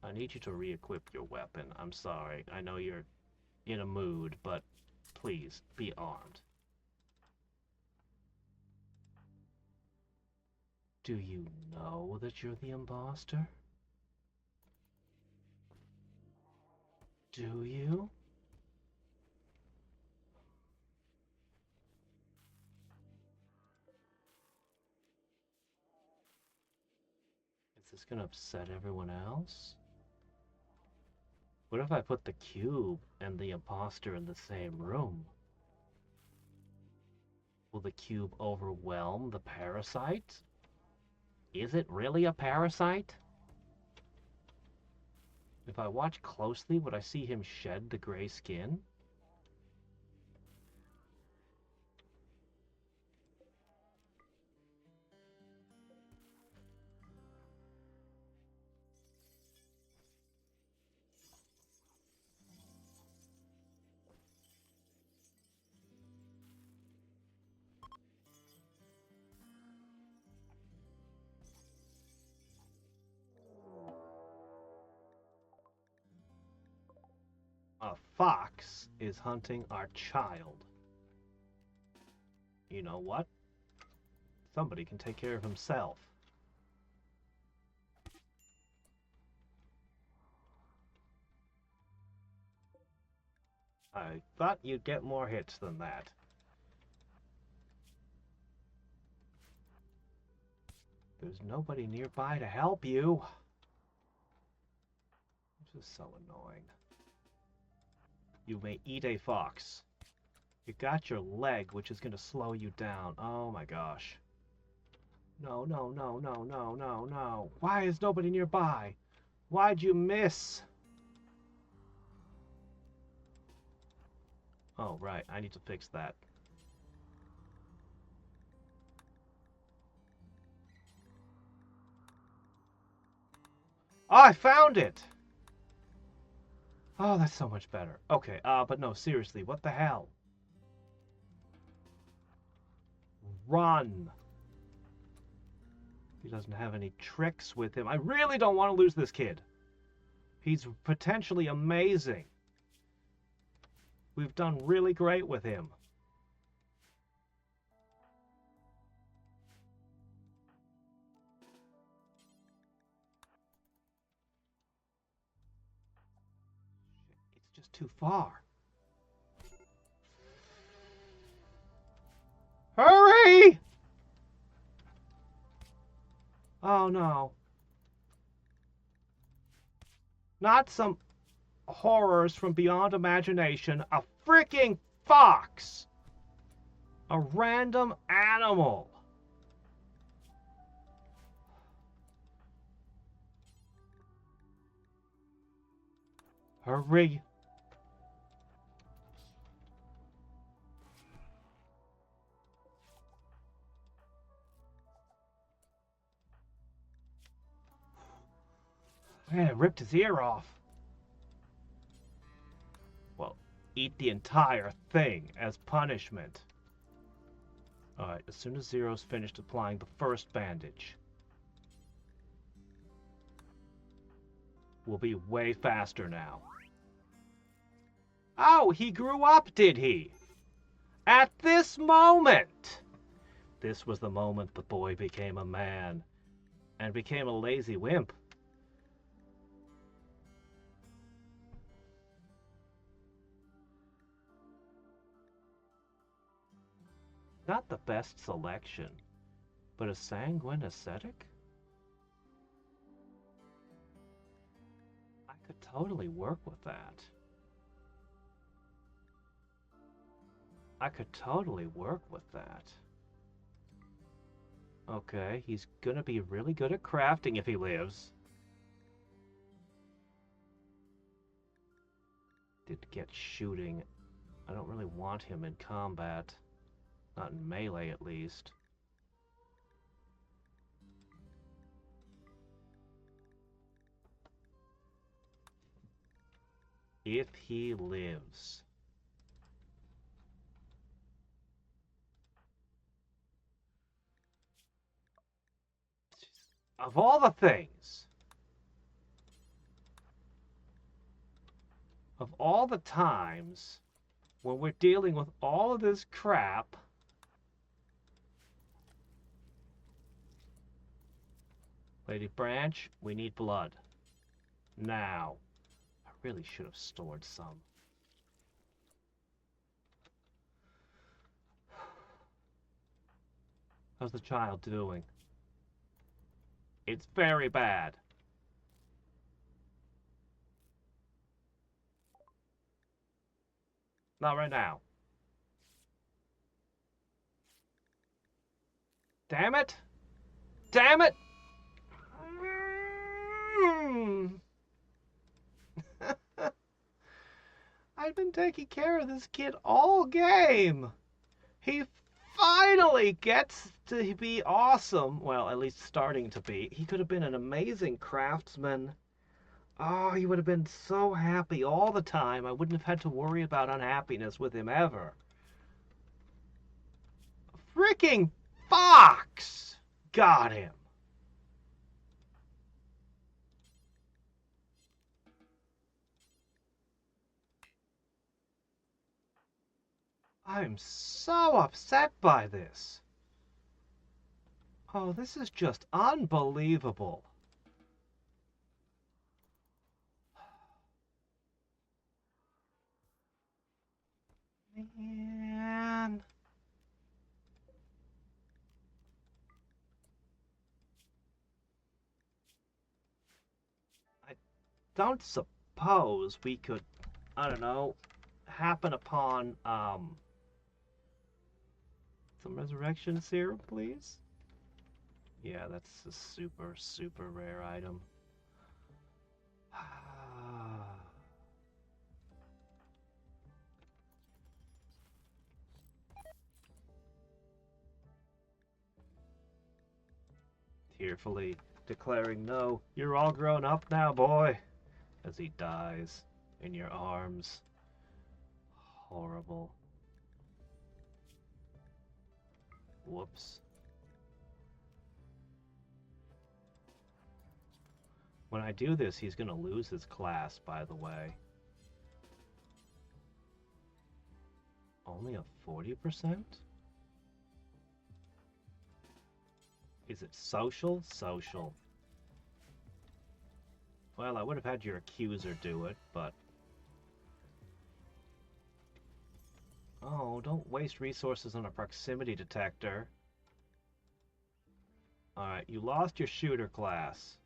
I need you to re-equip your weapon. I'm sorry. I know you're in a mood, but please, be armed. Do you know that you're the imposter? Do you? Is this gonna upset everyone else? What if I put the cube and the imposter in the same room? Will the cube overwhelm the parasite? Is it really a parasite? If I watch closely, would I see him shed the gray skin? A fox is hunting our child. You know what? Somebody can take care of himself. I thought you'd get more hits than that. There's nobody nearby to help you. This is so annoying. You may eat a fox. You got your leg, which is going to slow you down. Oh my gosh. No, no, no, no, no, no, no. Why is nobody nearby? Why'd you miss? Oh, right. I need to fix that. Oh, I found it! Oh, that's so much better. Okay, but no, seriously, what the hell? Run! He doesn't have any tricks with him. I really don't want to lose this kid. He's potentially amazing. We've done really great with him. It's just too far. Hurry! Oh no. Not some horrors from beyond imagination. A freaking fox! A random animal. Hurry. Man, it ripped his ear off. Well, eat the entire thing as punishment. Alright, as soon as Zero's finished applying the first bandage, we'll be way faster now. Oh, he grew up, did he? At this moment! This was the moment the boy became a man and became a lazy wimp. Not the best selection, but a sanguine ascetic? I could totally work with that. I could totally work with that. Okay, he's gonna be really good at crafting if he lives. Did get shooting. I don't really want him in combat. Not in melee, at least. If he lives. Of all the things, of all the times when we're dealing with all of this crap, Lady Branch, we need blood. Now. I really should have stored some. How's the child doing? It's very bad. Not right now. Damn it! Damn it! I've been taking care of this kid all game. He finally gets to be awesome. Well, at least starting to be. He could have been an amazing craftsman. Oh, he would have been so happy all the time. I wouldn't have had to worry about unhappiness with him ever. Freaking fox! Got him. I'm so upset by this. Oh, this is just unbelievable. Man. I don't suppose we could, I don't know, happen upon some resurrection serum, please? Yeah, that's a super, super rare item. Tearfully declaring, no, you're all grown up now, boy, as he dies in your arms. Horrible. Whoops. When I do this, he's gonna lose his class, by the way. Only a 40%? Is it social? Social. Well, I would have had your accuser do it, but... Oh, don't waste resources on a proximity detector. Alright, you lost your shooter class.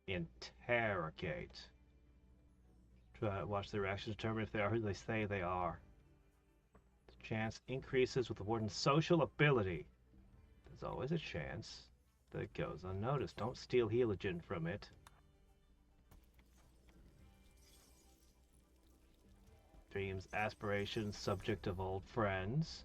Interrogate. Try to watch their reactions, determine if they are who they say they are. The chance increases with the warden's social ability. There's always a chance that it goes unnoticed. Don't steal Heligen from it. Dreams, aspirations, subject of old friends.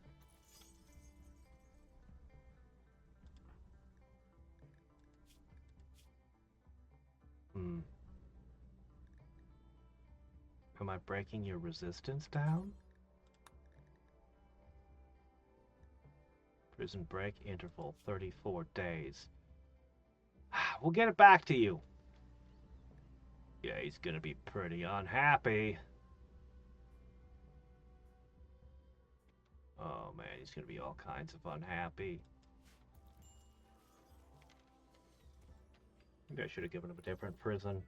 Am I breaking your resistance down? Prison break interval, 34 days. We'll get it back to you. Yeah, he's gonna be pretty unhappy. Oh man, he's gonna be all kinds of unhappy. Maybe I should have given him a different prison.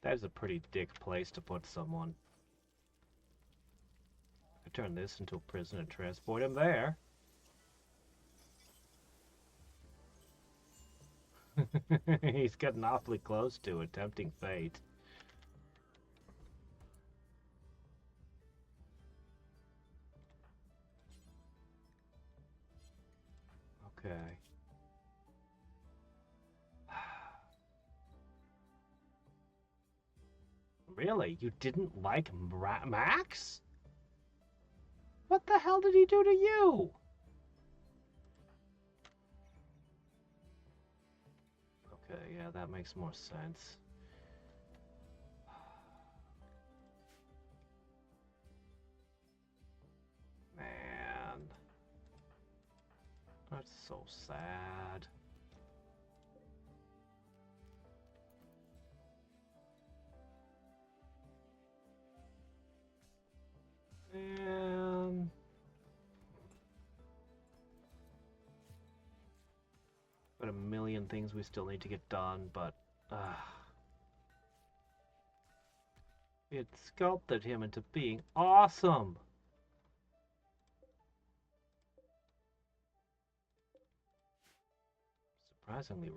That is a pretty dick place to put someone. I turn this into a prison and transport him there. He's getting awfully close to it, tempting fate. Okay. Really? You didn't like Max? What the hell did he do to you? Okay, yeah, that makes more sense. Man. That's so sad. Man. Got a million things we still need to get done, but it sculpted him into being awesome. Surprisingly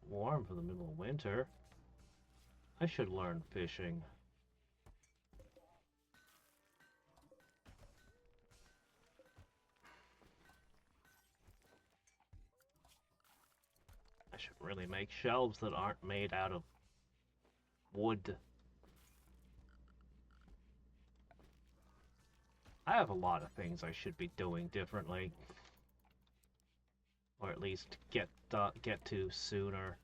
warm for the middle of winter. I should learn fishing. I should really make shelves that aren't made out of wood. I have a lot of things I should be doing differently. Or at least get to sooner.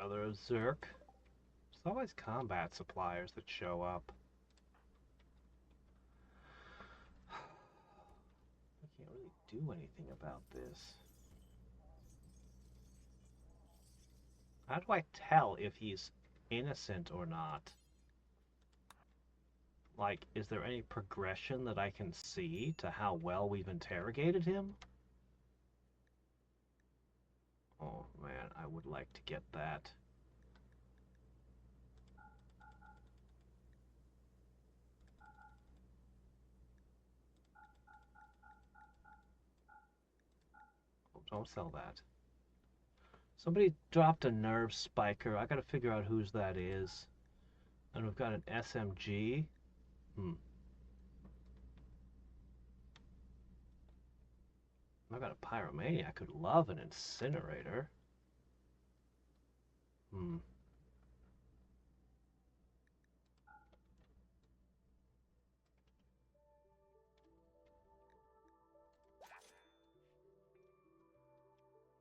Another of Zerk. There's always combat suppliers that show up. I can't really do anything about this. How do I tell if he's innocent or not? Like, is there any progression that I can see to how well we've interrogated him? Oh man, I would like to get that. Oh, don't sell that. Somebody dropped a nerve spiker. I gotta figure out whose that is. And we've got an SMG. I've got a pyromaniac who'd love an incinerator. Hmm.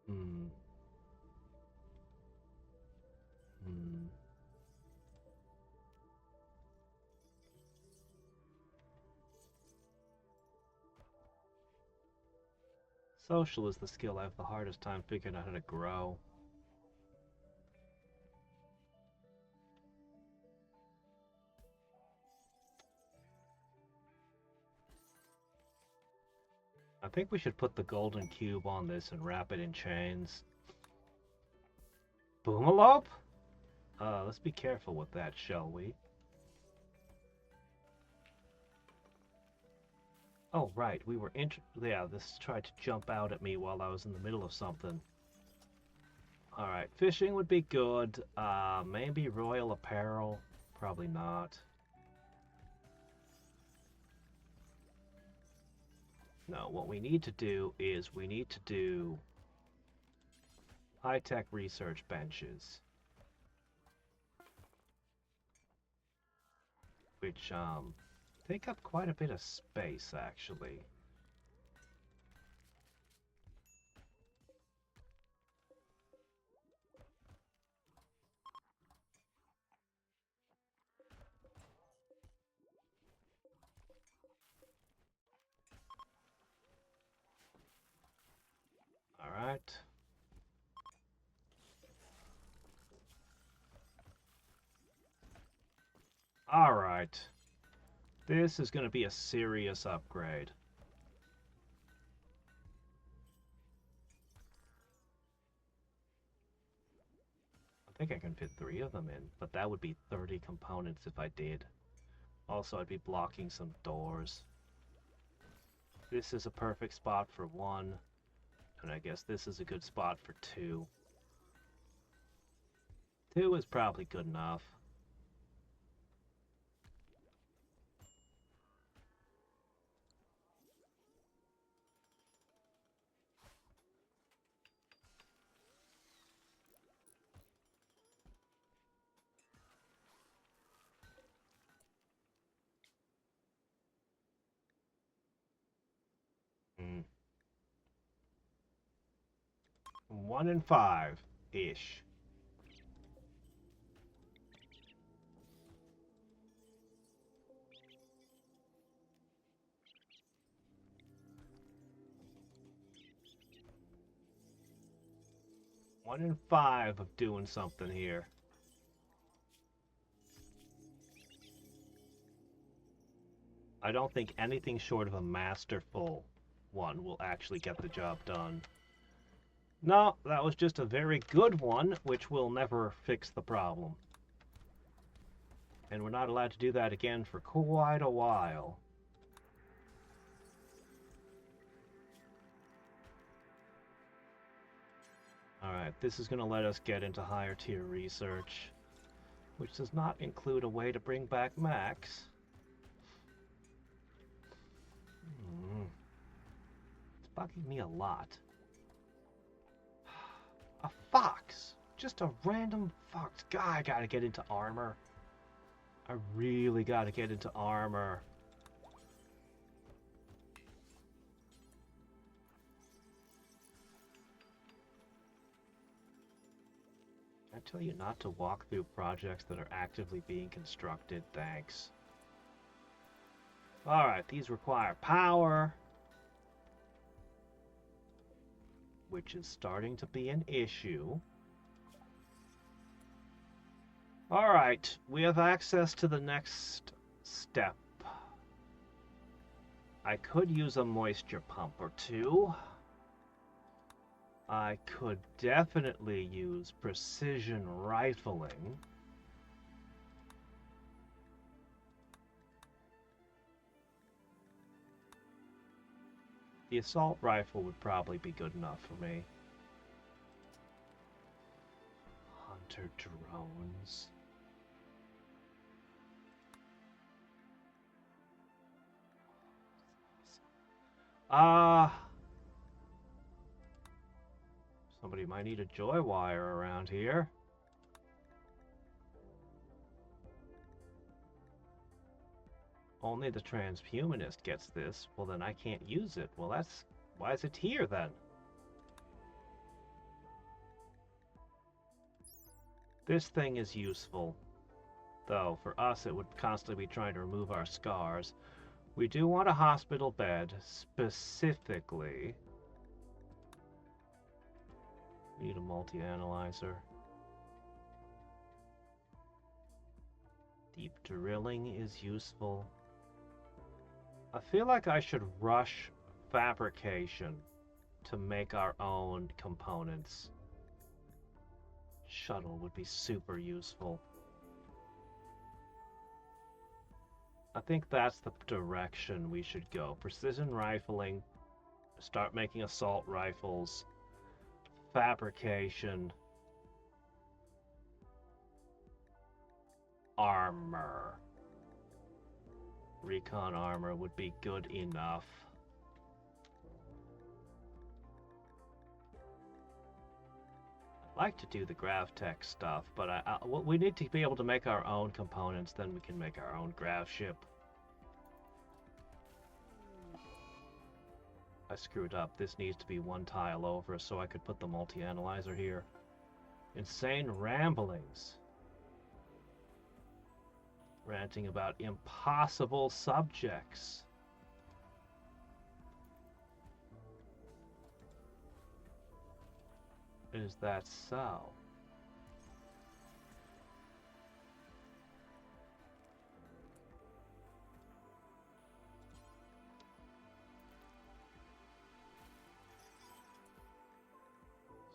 Hmm. Hmm. Social is the skill I have the hardest time figuring out how to grow. I think we should put the golden cube on this and wrap it in chains. Boomalope? Let's be careful with that, shall we? Oh, right, we were yeah, this tried to jump out at me while I was in the middle of something. Alright, fishing would be good. Maybe royal apparel. Probably not. No, what we need to do is we need to do high-tech research benches. Which, take up quite a bit of space, actually. Alright. Alright. This is going to be a serious upgrade. I think I can fit 3 of them in, but that would be 30 components if I did. Also, I'd be blocking some doors. This is a perfect spot for 1, and I guess this is a good spot for 2. 2 is probably good enough. Hmm. 1 in 5-ish. One in 5 of doing something here. I don't think anything short of a masterful one will actually get the job done. No, that was just a very good one, which will never fix the problem. And we're not allowed to do that again for quite a while. Alright, this is going to let us get into higher tier research, which does not include a way to bring back Max. It's bugging me a lot. A fox! Just a random fox. God, I gotta get into armor. I really gotta get into armor. tell you not to walk through projects that are actively being constructed? Thanks. Alright, these require power, which is starting to be an issue. Alright, we have access to the next step. I could use a moisture pump or two. I could definitely use precision rifling. The assault rifle would probably be good enough for me. Hunter drones. Somebody might need a joy wire around here. Only the transhumanist gets this. Well, then I can't use it. Well, that's... why is it here, then? This thing is useful. Though, for us, it would constantly be trying to remove our scars. We do want a hospital bed, specifically. We need a multi-analyzer. Deep drilling is useful. I feel like I should rush fabrication to make our own components. Shuttle would be super useful. I think that's the direction we should go. Precision rifling, start making assault rifles, fabrication, armor. Recon armor would be good enough. I'd like to do the GravTech stuff, but we need to be able to make our own components, then we can make our own grav ship. I screwed up. This needs to be one tile over so I could put the multi-analyzer here. Insane ramblings. Ranting about impossible subjects. Is that so?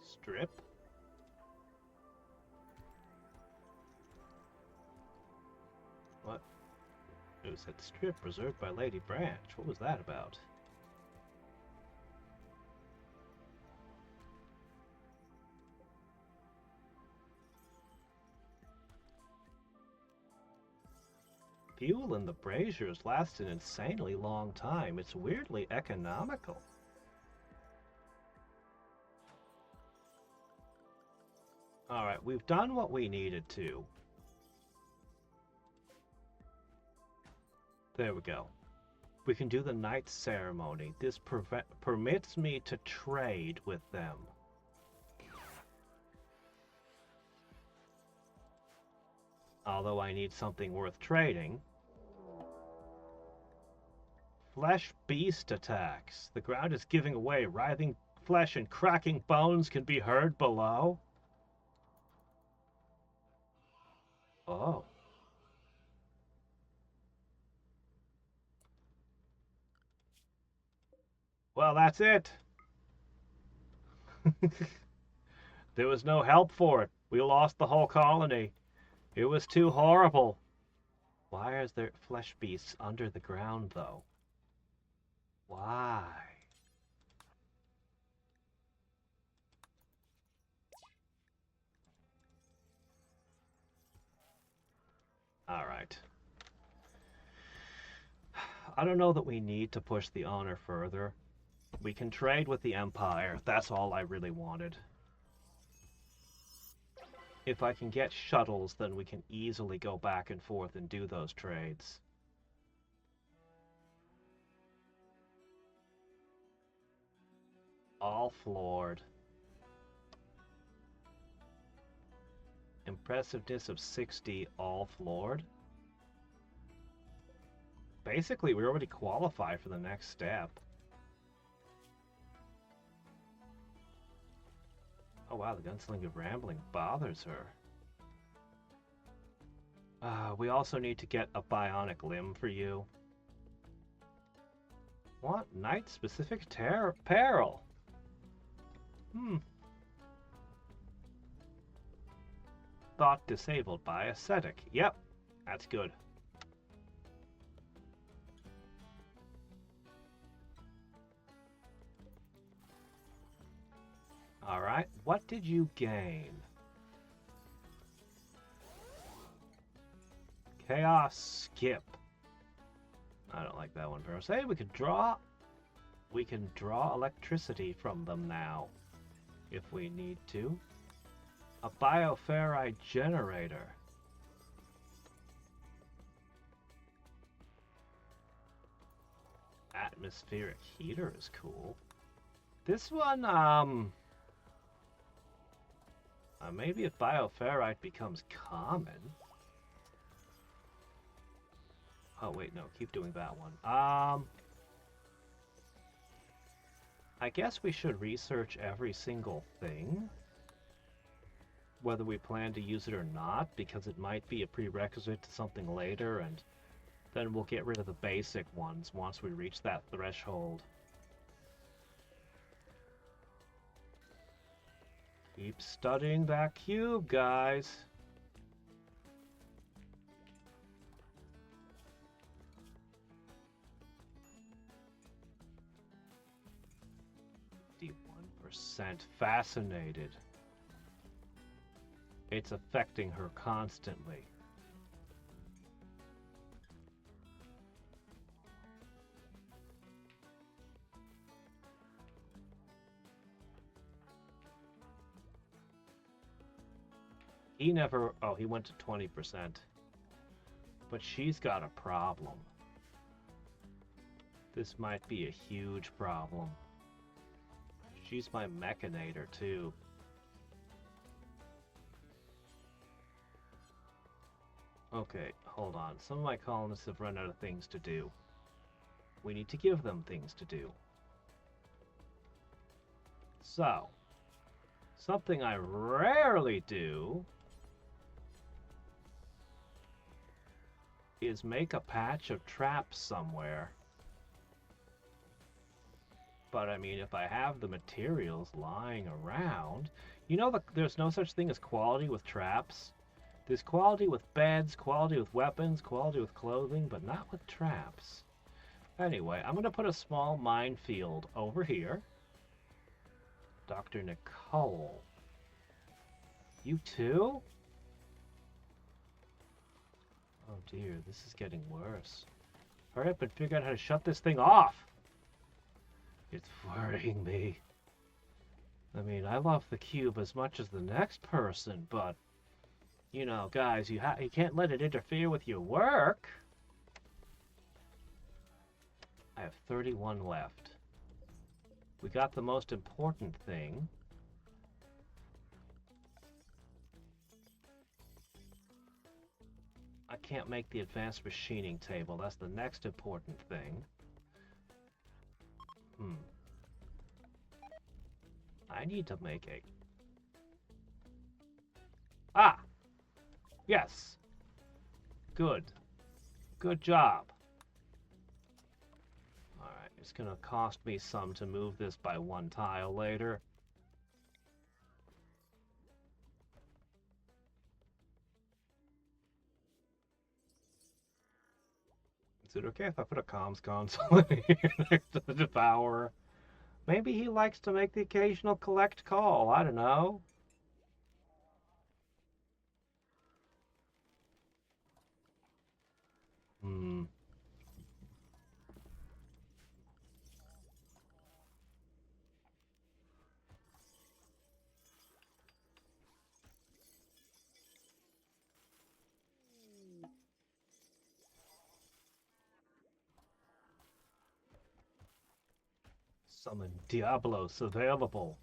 Strip? What? It was that strip reserved by Lady Branch. What was that about? Fuel in the braziers lasts an insanely long time. It's weirdly economical. Alright, we've done what we needed to. There we go. We can do the night ceremony. This permits me to trade with them. Although I need something worth trading. Flesh beast attacks. The ground is giving away. Writhing flesh and cracking bones can be heard below. Oh. Well, that's it. There was no help for it. We lost the whole colony. It was too horrible. Why is there flesh beasts under the ground, though? Why? Alright. I don't know that we need to push the honor further. We can trade with the Empire. That's all I really wanted. If I can get shuttles, then we can easily go back and forth and do those trades. All floored. Impressiveness of 60, all floored. Basically, we already qualify for the next step. Oh wow, the Gunslinger Rambling bothers her. We also need to get a bionic limb for you. What? Night-specific peril? Thought disabled by ascetic. Yep, that's good. Alright, what did you gain? Chaos skip. I don't like that one per se. We can draw electricity from them now if we need to. A bioferrite generator. Atmospheric heater is cool. This one, maybe if bioferrite becomes common. Oh wait, no, keep doing that one. I guess we should research every single thing, whether we plan to use it or not, because it might be a prerequisite to something later, and then we'll get rid of the basic ones once we reach that threshold. Keep studying that cube, guys. Fascinated. It's affecting her constantly. He never... Oh, he went to 20%. But she's got a problem. This might be a huge problem. She's my mechanator, too. Okay, hold on. Some of my colonists have run out of things to do. We need to give them things to do. So, something I rarely do is make a patch of traps somewhere. But I mean, if I have the materials lying around, you know, there's no such thing as quality with traps. There's quality with beds, quality with weapons, quality with clothing, but not with traps. Anyway, I'm going to put a small minefield over here. Dr. Nicole. You too? Oh dear, this is getting worse. Hurry up and figure out how to shut this thing off. It's worrying me. I mean, I love the cube as much as the next person, but, you know, guys, you can't let it interfere with your work. I have 31 left. We got the most important thing. I can't make the advanced machining table. That's the next important thing. I need to make a... Ah! Yes! Good. Good job. Alright, it's gonna cost me some to move this by one tile later. Is it okay if I put a comms console in here next to the Devourer? Maybe he likes to make the occasional collect call. I don't know. Summon Diablos available.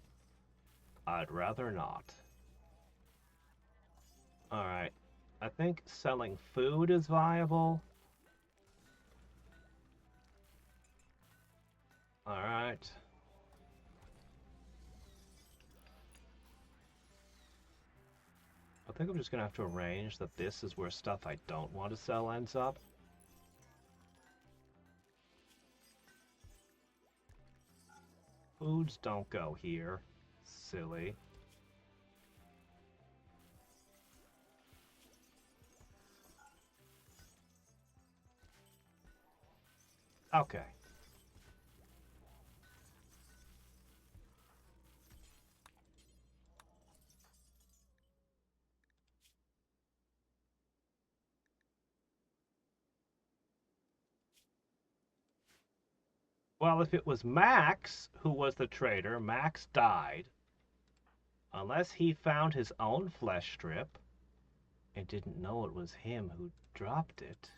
I'd rather not. Alright. I think selling food is viable. Alright. I think I'm just gonna have to arrange that this is where stuff I don't want to sell ends up. Foods don't go here. Silly. Okay. Well, if it was Max who was the traitor, Max died. Unless he found his own flesh strip and didn't know it was him who dropped it.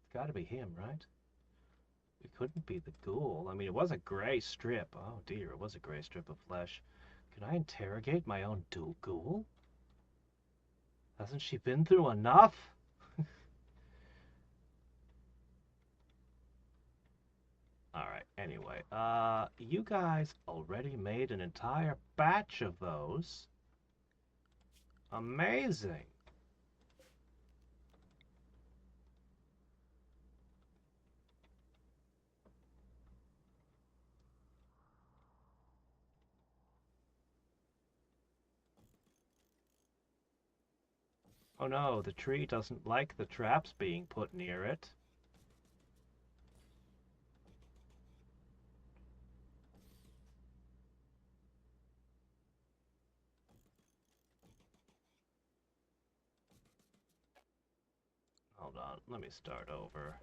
It's gotta be him, right? It couldn't be the ghoul. I mean, it was a gray strip. Oh dear, it was a gray strip of flesh. Can I interrogate my own ghoul? Hasn't she been through enough? Alright, anyway. You guys already made an entire batch of those. Amazing. Oh no, the tree doesn't like the traps being put near it. Hold on, let me start over.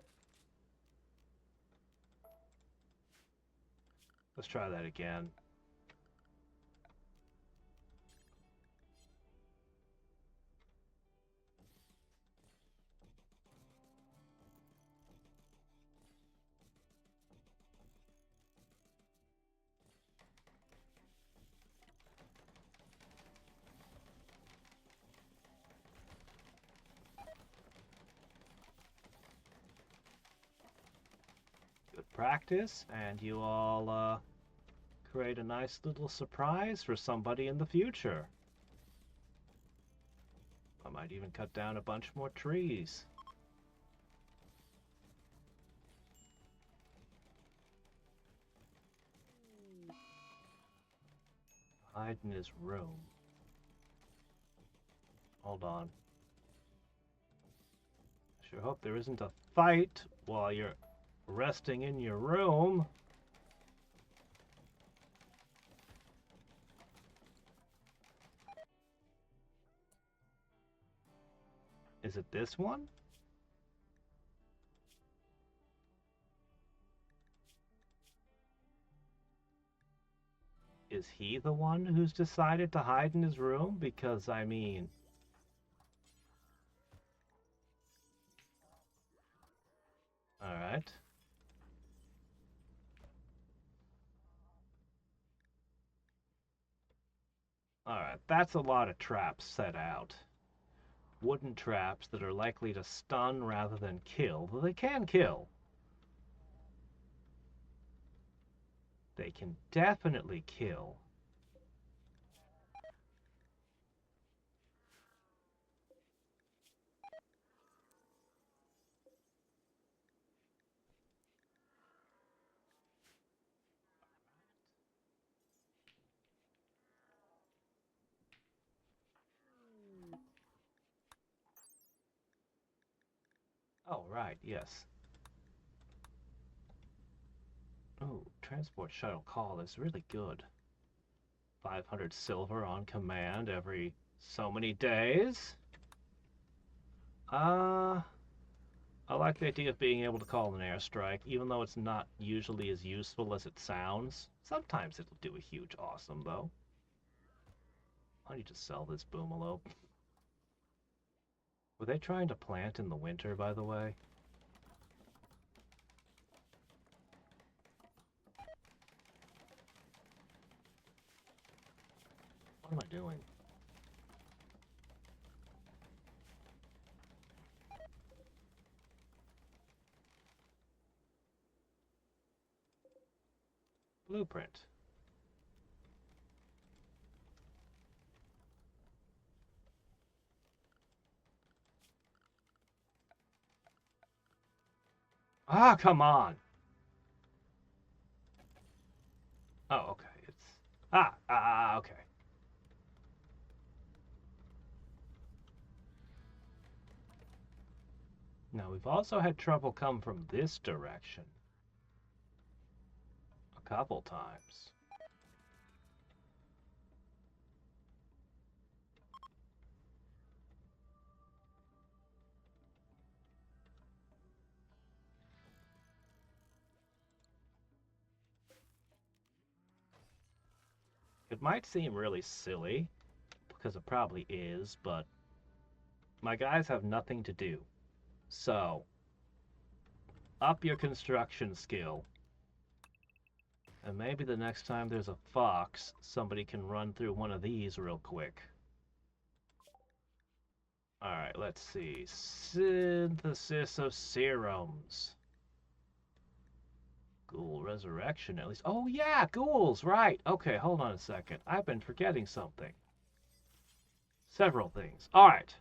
Let's try that again. Good practice, and you all create a nice little surprise for somebody in the future. I might even cut down a bunch more trees. Hide in his room. Hold on. Sure hope there isn't a fight while you're resting in your room. Is it this one? Is he the one who's decided to hide in his room? Because, I mean... Alright. Alright, that's a lot of traps set out. Wooden traps that are likely to stun rather than kill. Though they can kill. They can definitely kill. Oh, right, yes. Oh, transport shuttle call is really good. 500 silver on command every so many days. I like the idea of being able to call an airstrike, even though it's not usually as useful as it sounds. Sometimes it'll do a huge awesome, though. I need to sell this boomalope. Were they trying to plant in the winter, by the way? What am I doing? Blueprint. Ah, come on. Oh, okay. It's okay. Now we've also had trouble come from this direction a couple times. It might seem really silly, because it probably is, but my guys have nothing to do. So, up your construction skill. And maybe the next time there's a fox, somebody can run through one of these real quick. Alright, let's see. Synthesis of serums. Ghoul resurrection, at least. Oh, yeah, ghouls, right. Okay, hold on a second. I've been forgetting something. Several things. Alright.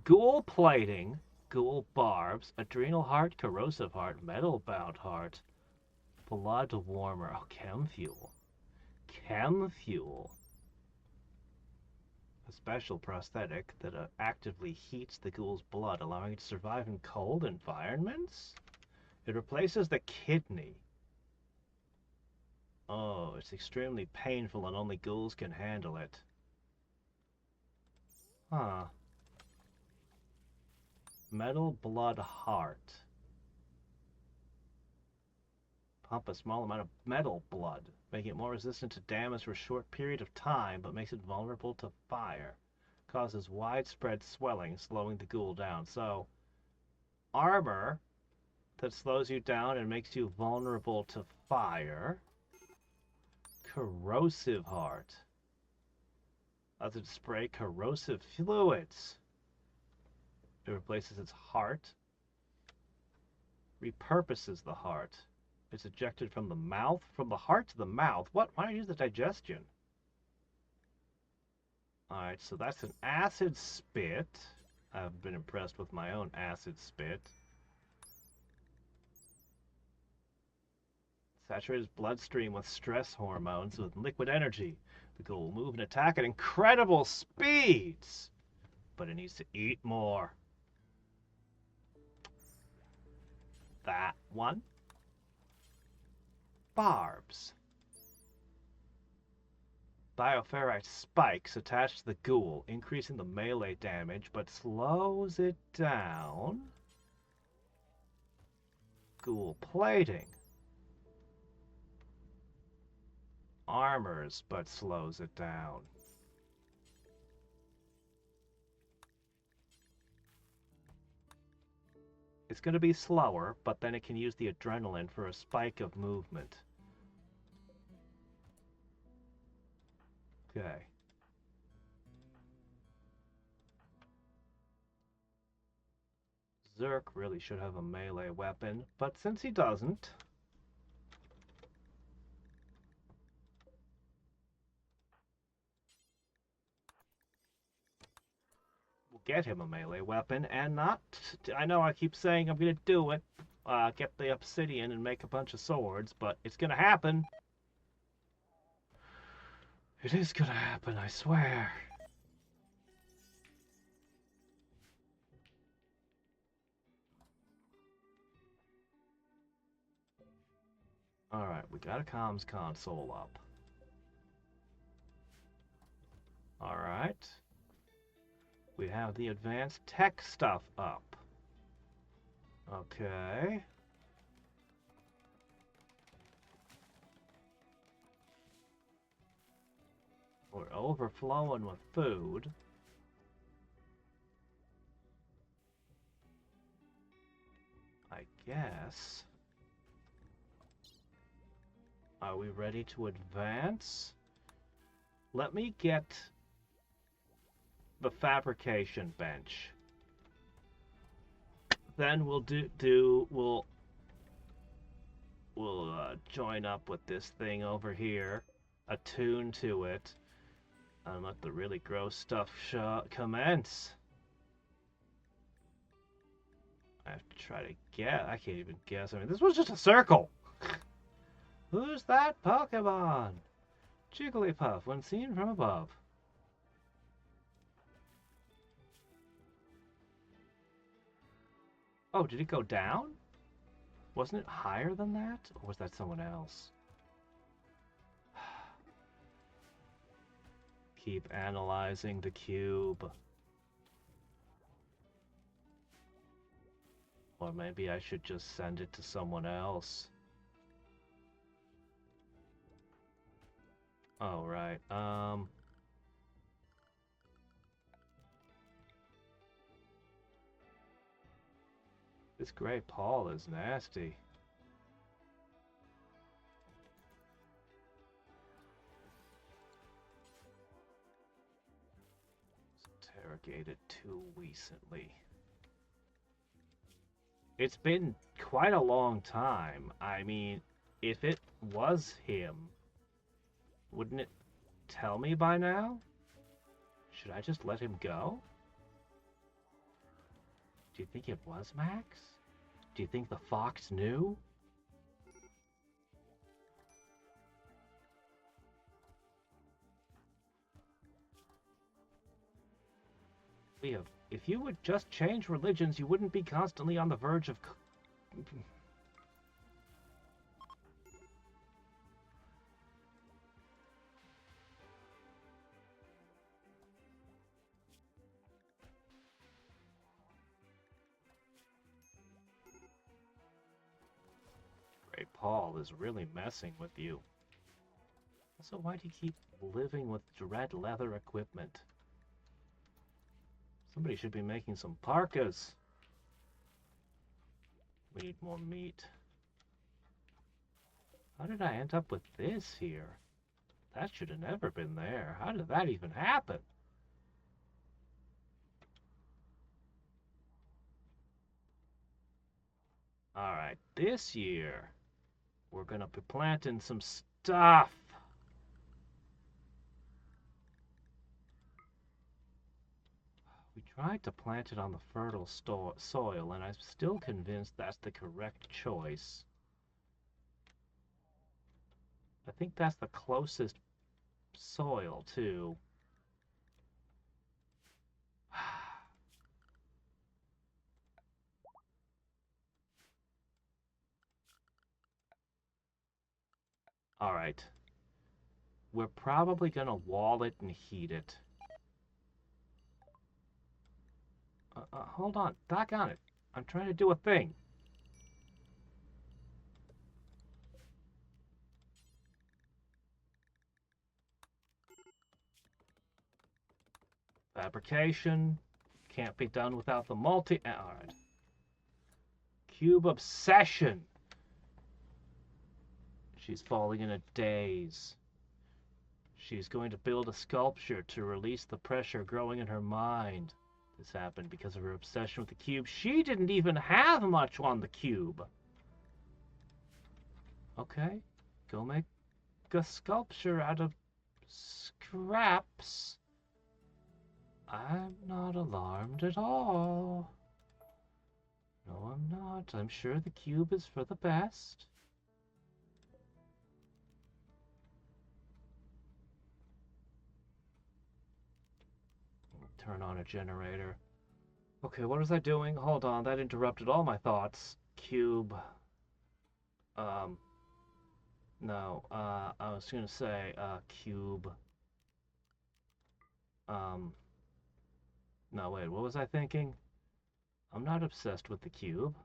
Ghoul plating, ghoul barbs, adrenal heart, corrosive heart, metal bound heart, blood warmer. Oh, chem fuel. Chem fuel. A special prosthetic that actively heats the ghoul's blood, allowing it to survive in cold environments? It replaces the kidney. Oh, it's extremely painful and only ghouls can handle it. Huh. Metal blood heart. Pump a small amount of metal blood, making it more resistant to damage for a short period of time, but makes it vulnerable to fire. Causes widespread swelling, slowing the ghoul down. So, armor that slows you down and makes you vulnerable to fire. Corrosive heart. Allows it to spray corrosive fluids. It replaces its heart. Repurposes the heart. It's ejected from the mouth. From the heart to the mouth. What? Why don't you use the digestion? Alright, so that's an acid spit. I've been impressed with my own acid spit. Saturates bloodstream with stress hormones with liquid energy. The ghoul will move and attack at incredible speeds. But it needs to eat more. That one. Barbs. Bioferrite spikes attached to the ghoul, increasing the melee damage, but slows it down. Ghoul plating. Armors, but slows it down. It's going to be slower, but then it can use the adrenaline for a spike of movement. Okay. Zerk really should have a melee weapon, but since he doesn't, we'll get him a melee weapon, and not... I know I keep saying I'm going to do it, get the obsidian and make a bunch of swords, but it's going to happen. It is going to happen, I swear. Alright, we got a comms console up. Alright. We have the advanced tech stuff up. Okay. We're overflowing with food. I guess. Are we ready to advance? Let me get the fabrication bench. Then we'll join up with this thing over here, attune to it, and let the really gross stuff commence. I have to try to guess. I can't even guess. I mean, this was just a circle. Who's that Pokemon? Jigglypuff, when seen from above. Oh, did it go down? Wasn't it higher than that? Or was that someone else? Keep analyzing the cube. Or maybe I should just send it to someone else. Oh, right. This Great Paul is nasty. Interrogated too recently. It's been quite a long time. I mean, if it was him, wouldn't it tell me by now? Should I just let him go? Do you think it was Max? Do you think the fox knew? If you would just change religions, you wouldn't be constantly on the verge of... Great Paul is really messing with you. Also, why do you keep living with dread leather equipment? Somebody should be making some parkas. We need more meat. How did I end up with this here? That should have never been there. How did that even happen? Alright, this year, we're gonna be planting some stuff. We tried to plant it on the fertile soil, and I'm still convinced that's the correct choice. I think that's the closest soil, too. Alright. We're probably gonna wall it and heat it. Hold on. Doggone it. I'm trying to do a thing. Fabrication. Can't be done without the Alright. Cube obsession. She's falling in a daze. She's going to build a sculpture to release the pressure growing in her mind. This happened because of her obsession with the cube. She didn't even have much on the cube. Okay, go make a sculpture out of scraps. I'm not alarmed at all. No, I'm not. I'm sure the cube is for the best. Turn on a generator. Okay, what was I doing? Hold on, that interrupted all my thoughts. Cube. No, I was gonna say, cube. No, wait, what was I thinking? I'm not obsessed with the cube.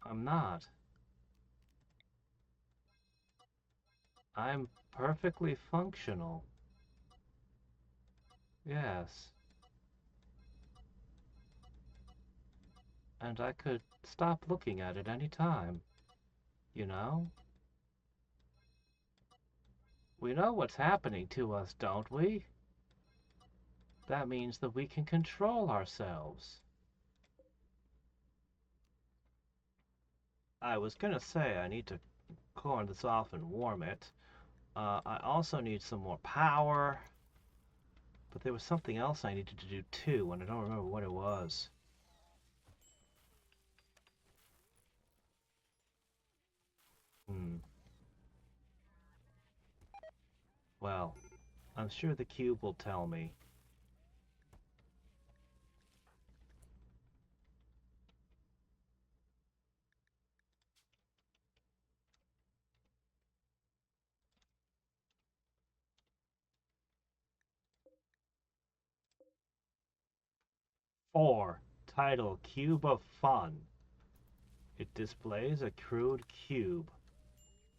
I'm not. I'm perfectly functional. Yes. And I could stop looking at it any time. You know? We know what's happening to us, don't we? That means that we can control ourselves. I was gonna say I need to corn this off and warm it. I also need some more power. But there was something else I needed to do too, and I don't remember what it was. Well, I'm sure the cube will tell me. Four. Title, Cube of Fun. It displays a crude cube.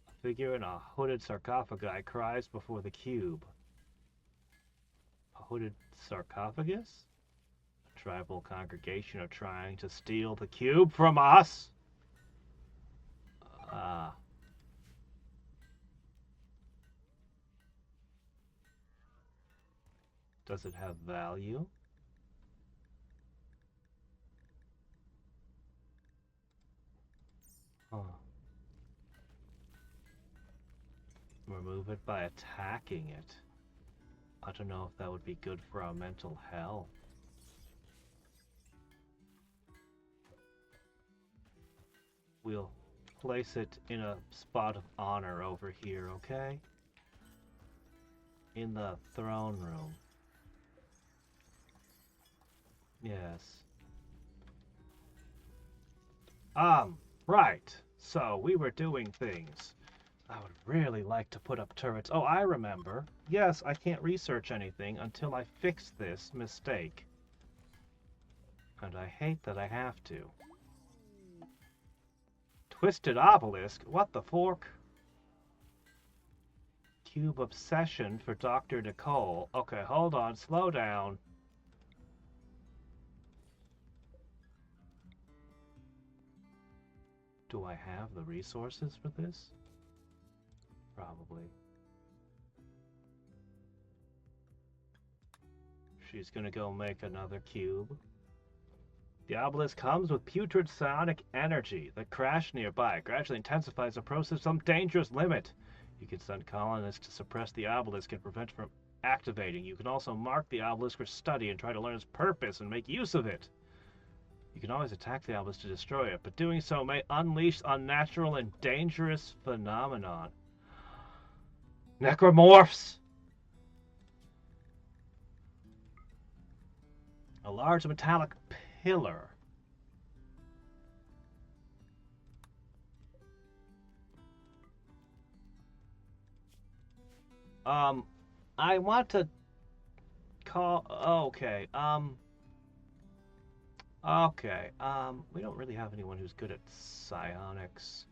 A figure in a hooded sarcophagi cries before the cube. A hooded sarcophagus? A tribal congregation are trying to steal the cube from us? Ah. Does it have value? Huh. Remove it by attacking it. I don't know if that would be good for our mental health. We'll place it in a spot of honor over here, okay? In the throne room. Yes. Right. So, we were doing things. I would really like to put up turrets. Oh, I remember. Yes, I can't research anything until I fix this mistake. And I hate that I have to. Twisted obelisk? What the fork? Cube obsession for Dr. Nicole. Okay, hold on. Slow down. Do I have the resources for this? Probably. She's gonna go make another cube. The obelisk comes with putrid psionic energy. The crash nearby gradually intensifies the process to some dangerous limit. You can send colonists to suppress the obelisk and prevent it from activating. You can also mark the obelisk for study and try to learn its purpose and make use of it. You can always attack the obelisk to destroy it, but doing so may unleash unnatural and dangerous phenomenon. Necromorphs! A large metallic pillar. I want to call... Okay, okay, we don't really have anyone who's good at psionics.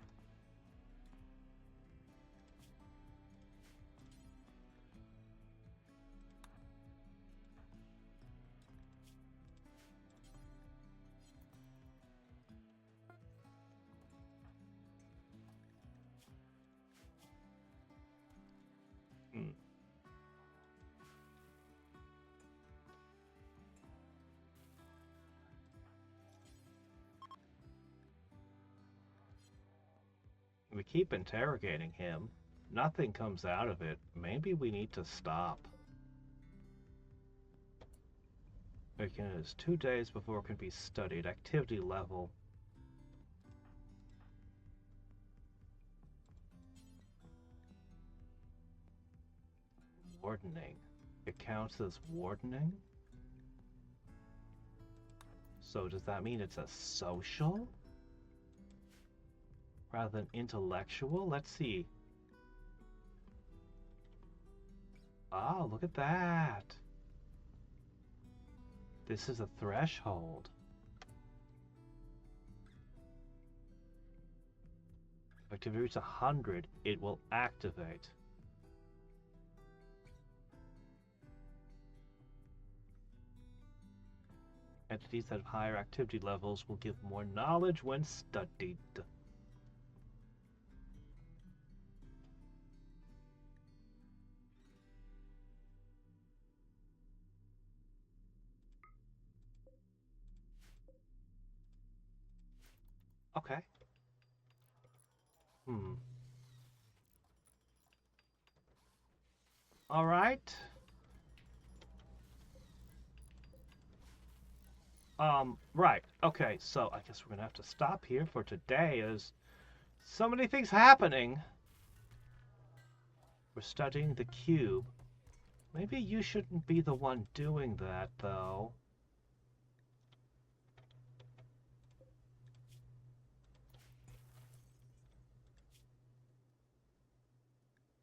We keep interrogating him. Nothing comes out of it. Maybe we need to stop. Again, it's 2 days before it can be studied. Activity level. Wardening. It counts as wardening? So does that mean it's a social? Rather than intellectual? Let's see. Oh, look at that. This is a threshold. If activity reaches 100, it will activate. Entities that have higher activity levels will give more knowledge when studied. Okay. Hmm. All right. Right. Okay, so I guess we're gonna have to stop here for today as so many things happening. We're studying the cube. Maybe you shouldn't be the one doing that, though.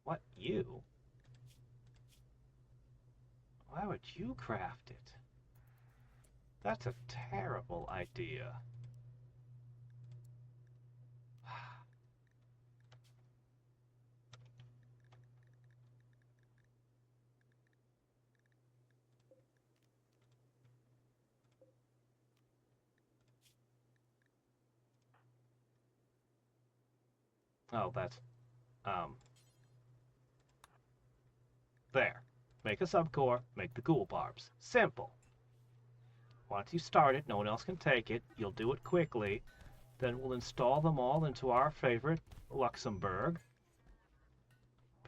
What, you? Why would you craft it? That's a terrible idea. Oh, that's, um, there. Make a subcore, make the ghoul barbs. Simple. Once you start it, no one else can take it. You'll do it quickly. Then we'll install them all into our favorite Luxembourg.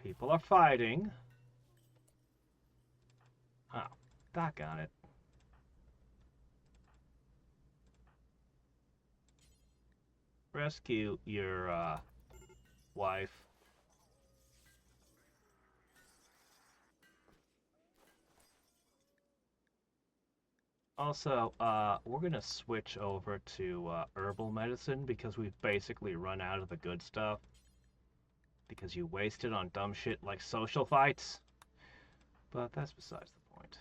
People are fighting. Oh, doggone it. Rescue your, wife. Also, we're gonna switch over to herbal medicine because we've basically run out of the good stuff. Because you waste it on dumb shit like social fights. But that's besides the point.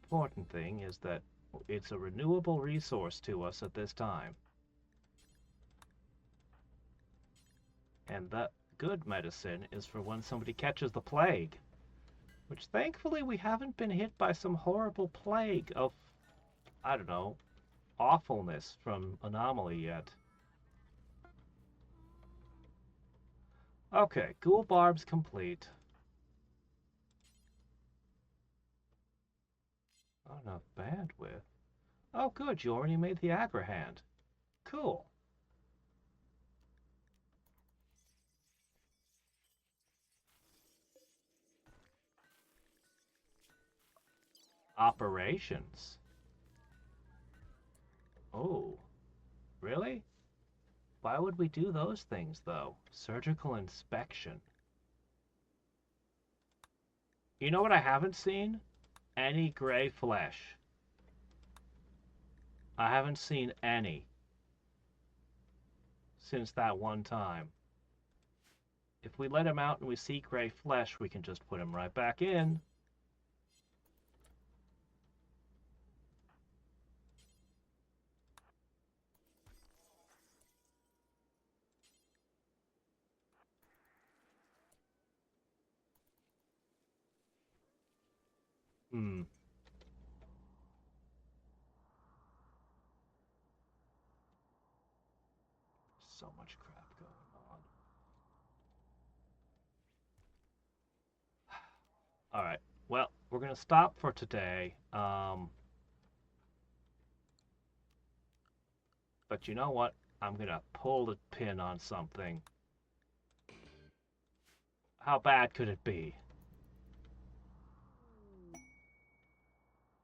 Important thing is that it's a renewable resource to us at this time. And the good medicine is for when somebody catches the plague. Which thankfully we haven't been hit by some horrible plague of, I don't know, awfulness from Anomoly yet. Okay, Ghoul Barb's complete. Not enough bandwidth. Oh good, you already made the Agra hand. Cool. Operations. Oh, really? Why would we do those things, though? Surgical inspection. You know what I haven't seen? Any gray flesh. I haven't seen any since that one time. If we let him out and we see gray flesh, we can just put him right back in. Hmm. So much crap going on. All right. Well, we're going to stop for today. But you know what? I'm going to pull the pin on something. How bad could it be?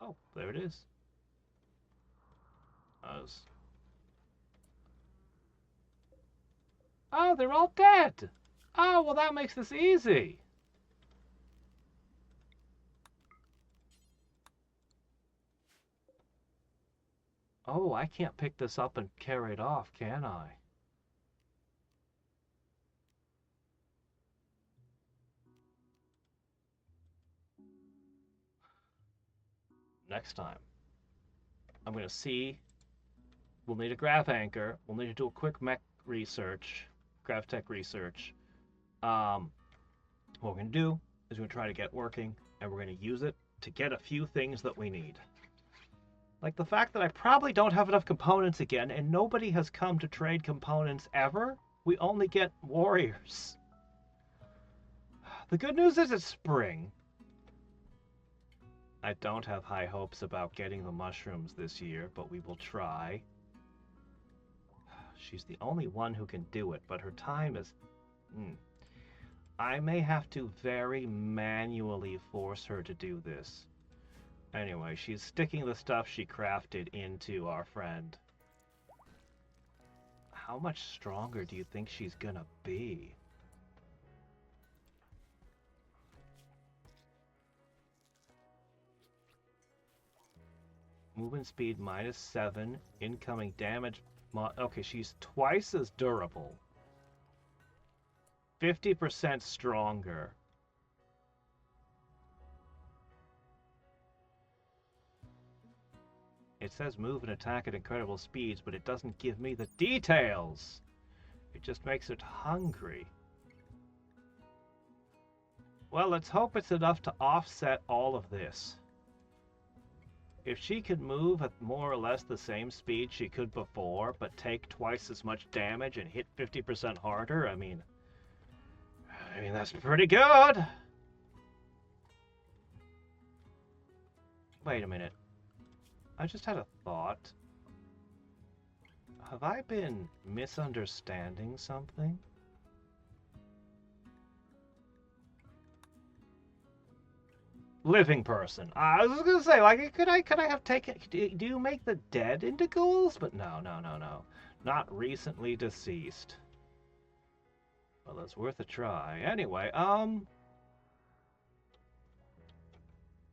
Oh, there it is. Oh, they're all dead. Oh, well, that makes this easy. Oh, I can't pick this up and carry it off, can I? Next time. I'm going to see. We'll need a grav anchor. We'll need to do a quick mech research, grav tech research. What we're going to do is we're going to try to get working, and we're going to use it to get a few things that we need. Like the fact that I probably don't have enough components again, and nobody has come to trade components ever. We only get warriors. The good news is it's spring. I don't have high hopes about getting the mushrooms this year, but we will try. She's the only one who can do it, but her time is... I may have to very manually force her to do this. Anyway, she's sticking the stuff she crafted into our friend. How much stronger do you think she's gonna be? Movement speed -7. Incoming damage... Okay, she's twice as durable. 50% stronger. It says move and attack at incredible speeds, but it doesn't give me the details. It just makes it hungry. Well, let's hope it's enough to offset all of this. If she could move at more or less the same speed she could before, but take twice as much damage and hit 50% harder, I mean, that's pretty good. Wait a minute. I just had a thought. Have I been misunderstanding something? Living person. I was gonna say, like, could I have taken... Do you make the dead into ghouls? But no. Not recently deceased. Well, it's worth a try. Anyway,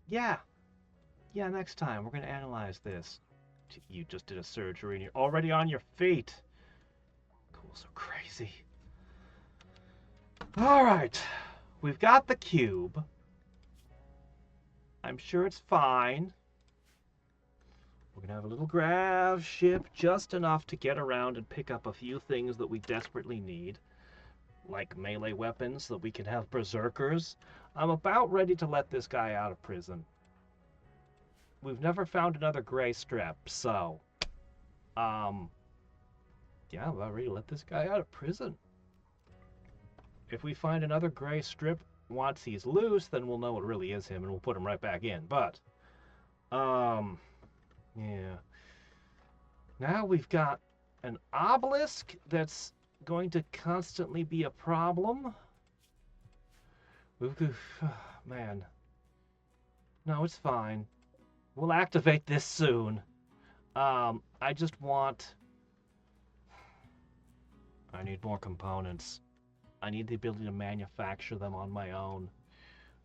yeah. Yeah, next time we're gonna analyze this. You just did a surgery and you're already on your feet. Ghouls are crazy. Alright. We've got the cube. I'm sure it's fine. We're gonna have a little grav ship, just enough to get around and pick up a few things that we desperately need. Like melee weapons, so we can have berserkers. I'm about ready to let this guy out of prison. We've never found another gray strip, so... yeah, I'm about ready to let this guy out of prison. If we find another gray strip once he's loose, then we'll know it really is him and we'll put him right back in. But, yeah. Now we've got an obelisk that's going to constantly be a problem. Man. No, it's fine. We'll activate this soon. I just want... I need more components. I need the ability to manufacture them on my own.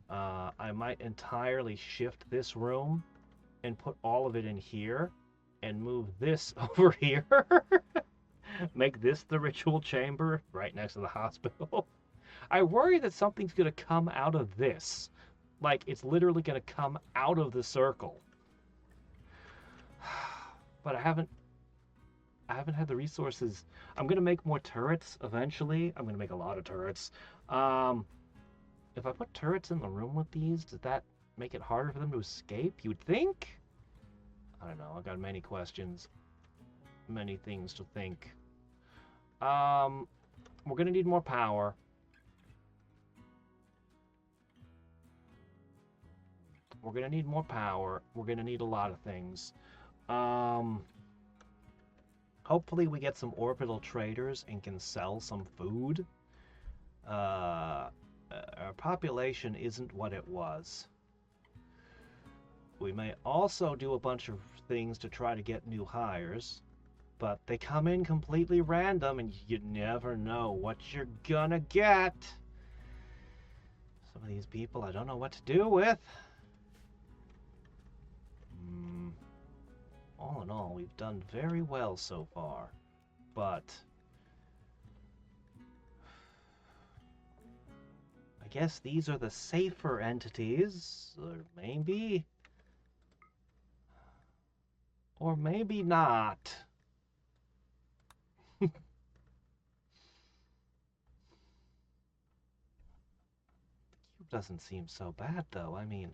I might entirely shift this room and put all of it in here and move this over here. Make this the ritual chamber right next to the hospital. I worry that something's going to come out of this. Like, it's literally going to come out of the circle. But I haven't had the resources. I'm going to make more turrets eventually. I'm going to make a lot of turrets. If I put turrets in the room with these, does that make it harder for them to escape? You'd think? I don't know. I've got many questions. Many things to think. We're going to need more power. We're going to need more power. We're going to need a lot of things. Hopefully we get some orbital traders and can sell some food. Our population isn't what it was. We may also do a bunch of things to try to get new hires, but they come in completely random and you never know what you're gonna get. Some of these people I don't know what to do with. All in all, we've done very well so far, but I guess these are the safer entities, or maybe not. The cube doesn't seem so bad, though. I mean,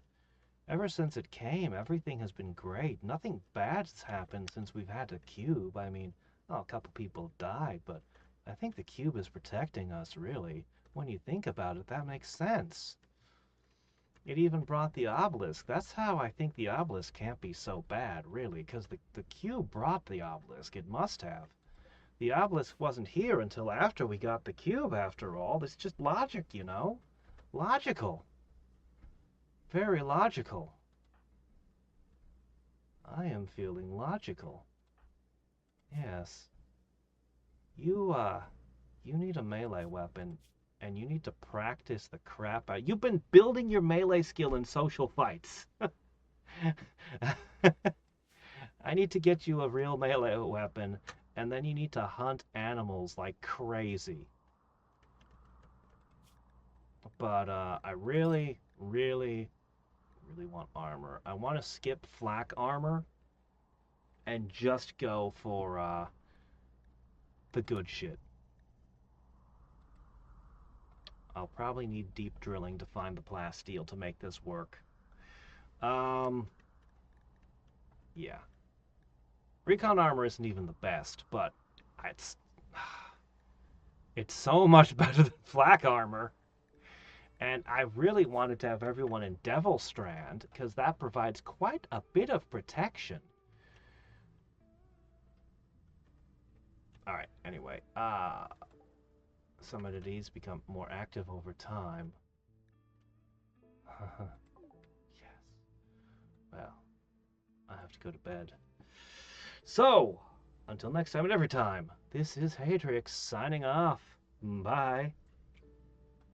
ever since it came, everything has been great. Nothing bad's happened since we've had a cube. I mean, a couple people died, but I think the cube is protecting us, really. When you think about it, that makes sense. It even brought the obelisk. That's how I think the obelisk can't be so bad, really, because the cube brought the obelisk. It must have. The obelisk wasn't here until after we got the cube, after all. It's just logic, you know? Logical. Very logical. I am feeling logical. Yes. You need a melee weapon, and you need to practice the crap out. You've been building your melee skill in social fights. I need to get you a real melee weapon, and then you need to hunt animals like crazy. But I really, really, really want armor. I want to skip flak armor and just go for the good shit. I'll probably need deep drilling to find the plasteel to make this work. Um, yeah. Recon armor isn't even the best, but it's it's so much better than flak armor. And I really wanted to have everyone in Devil Strand because that provides quite a bit of protection. Alright, anyway. Some entities become more active over time. Yes. Well, I have to go to bed. So, until next time and every time, this is Hadriex signing off. Bye.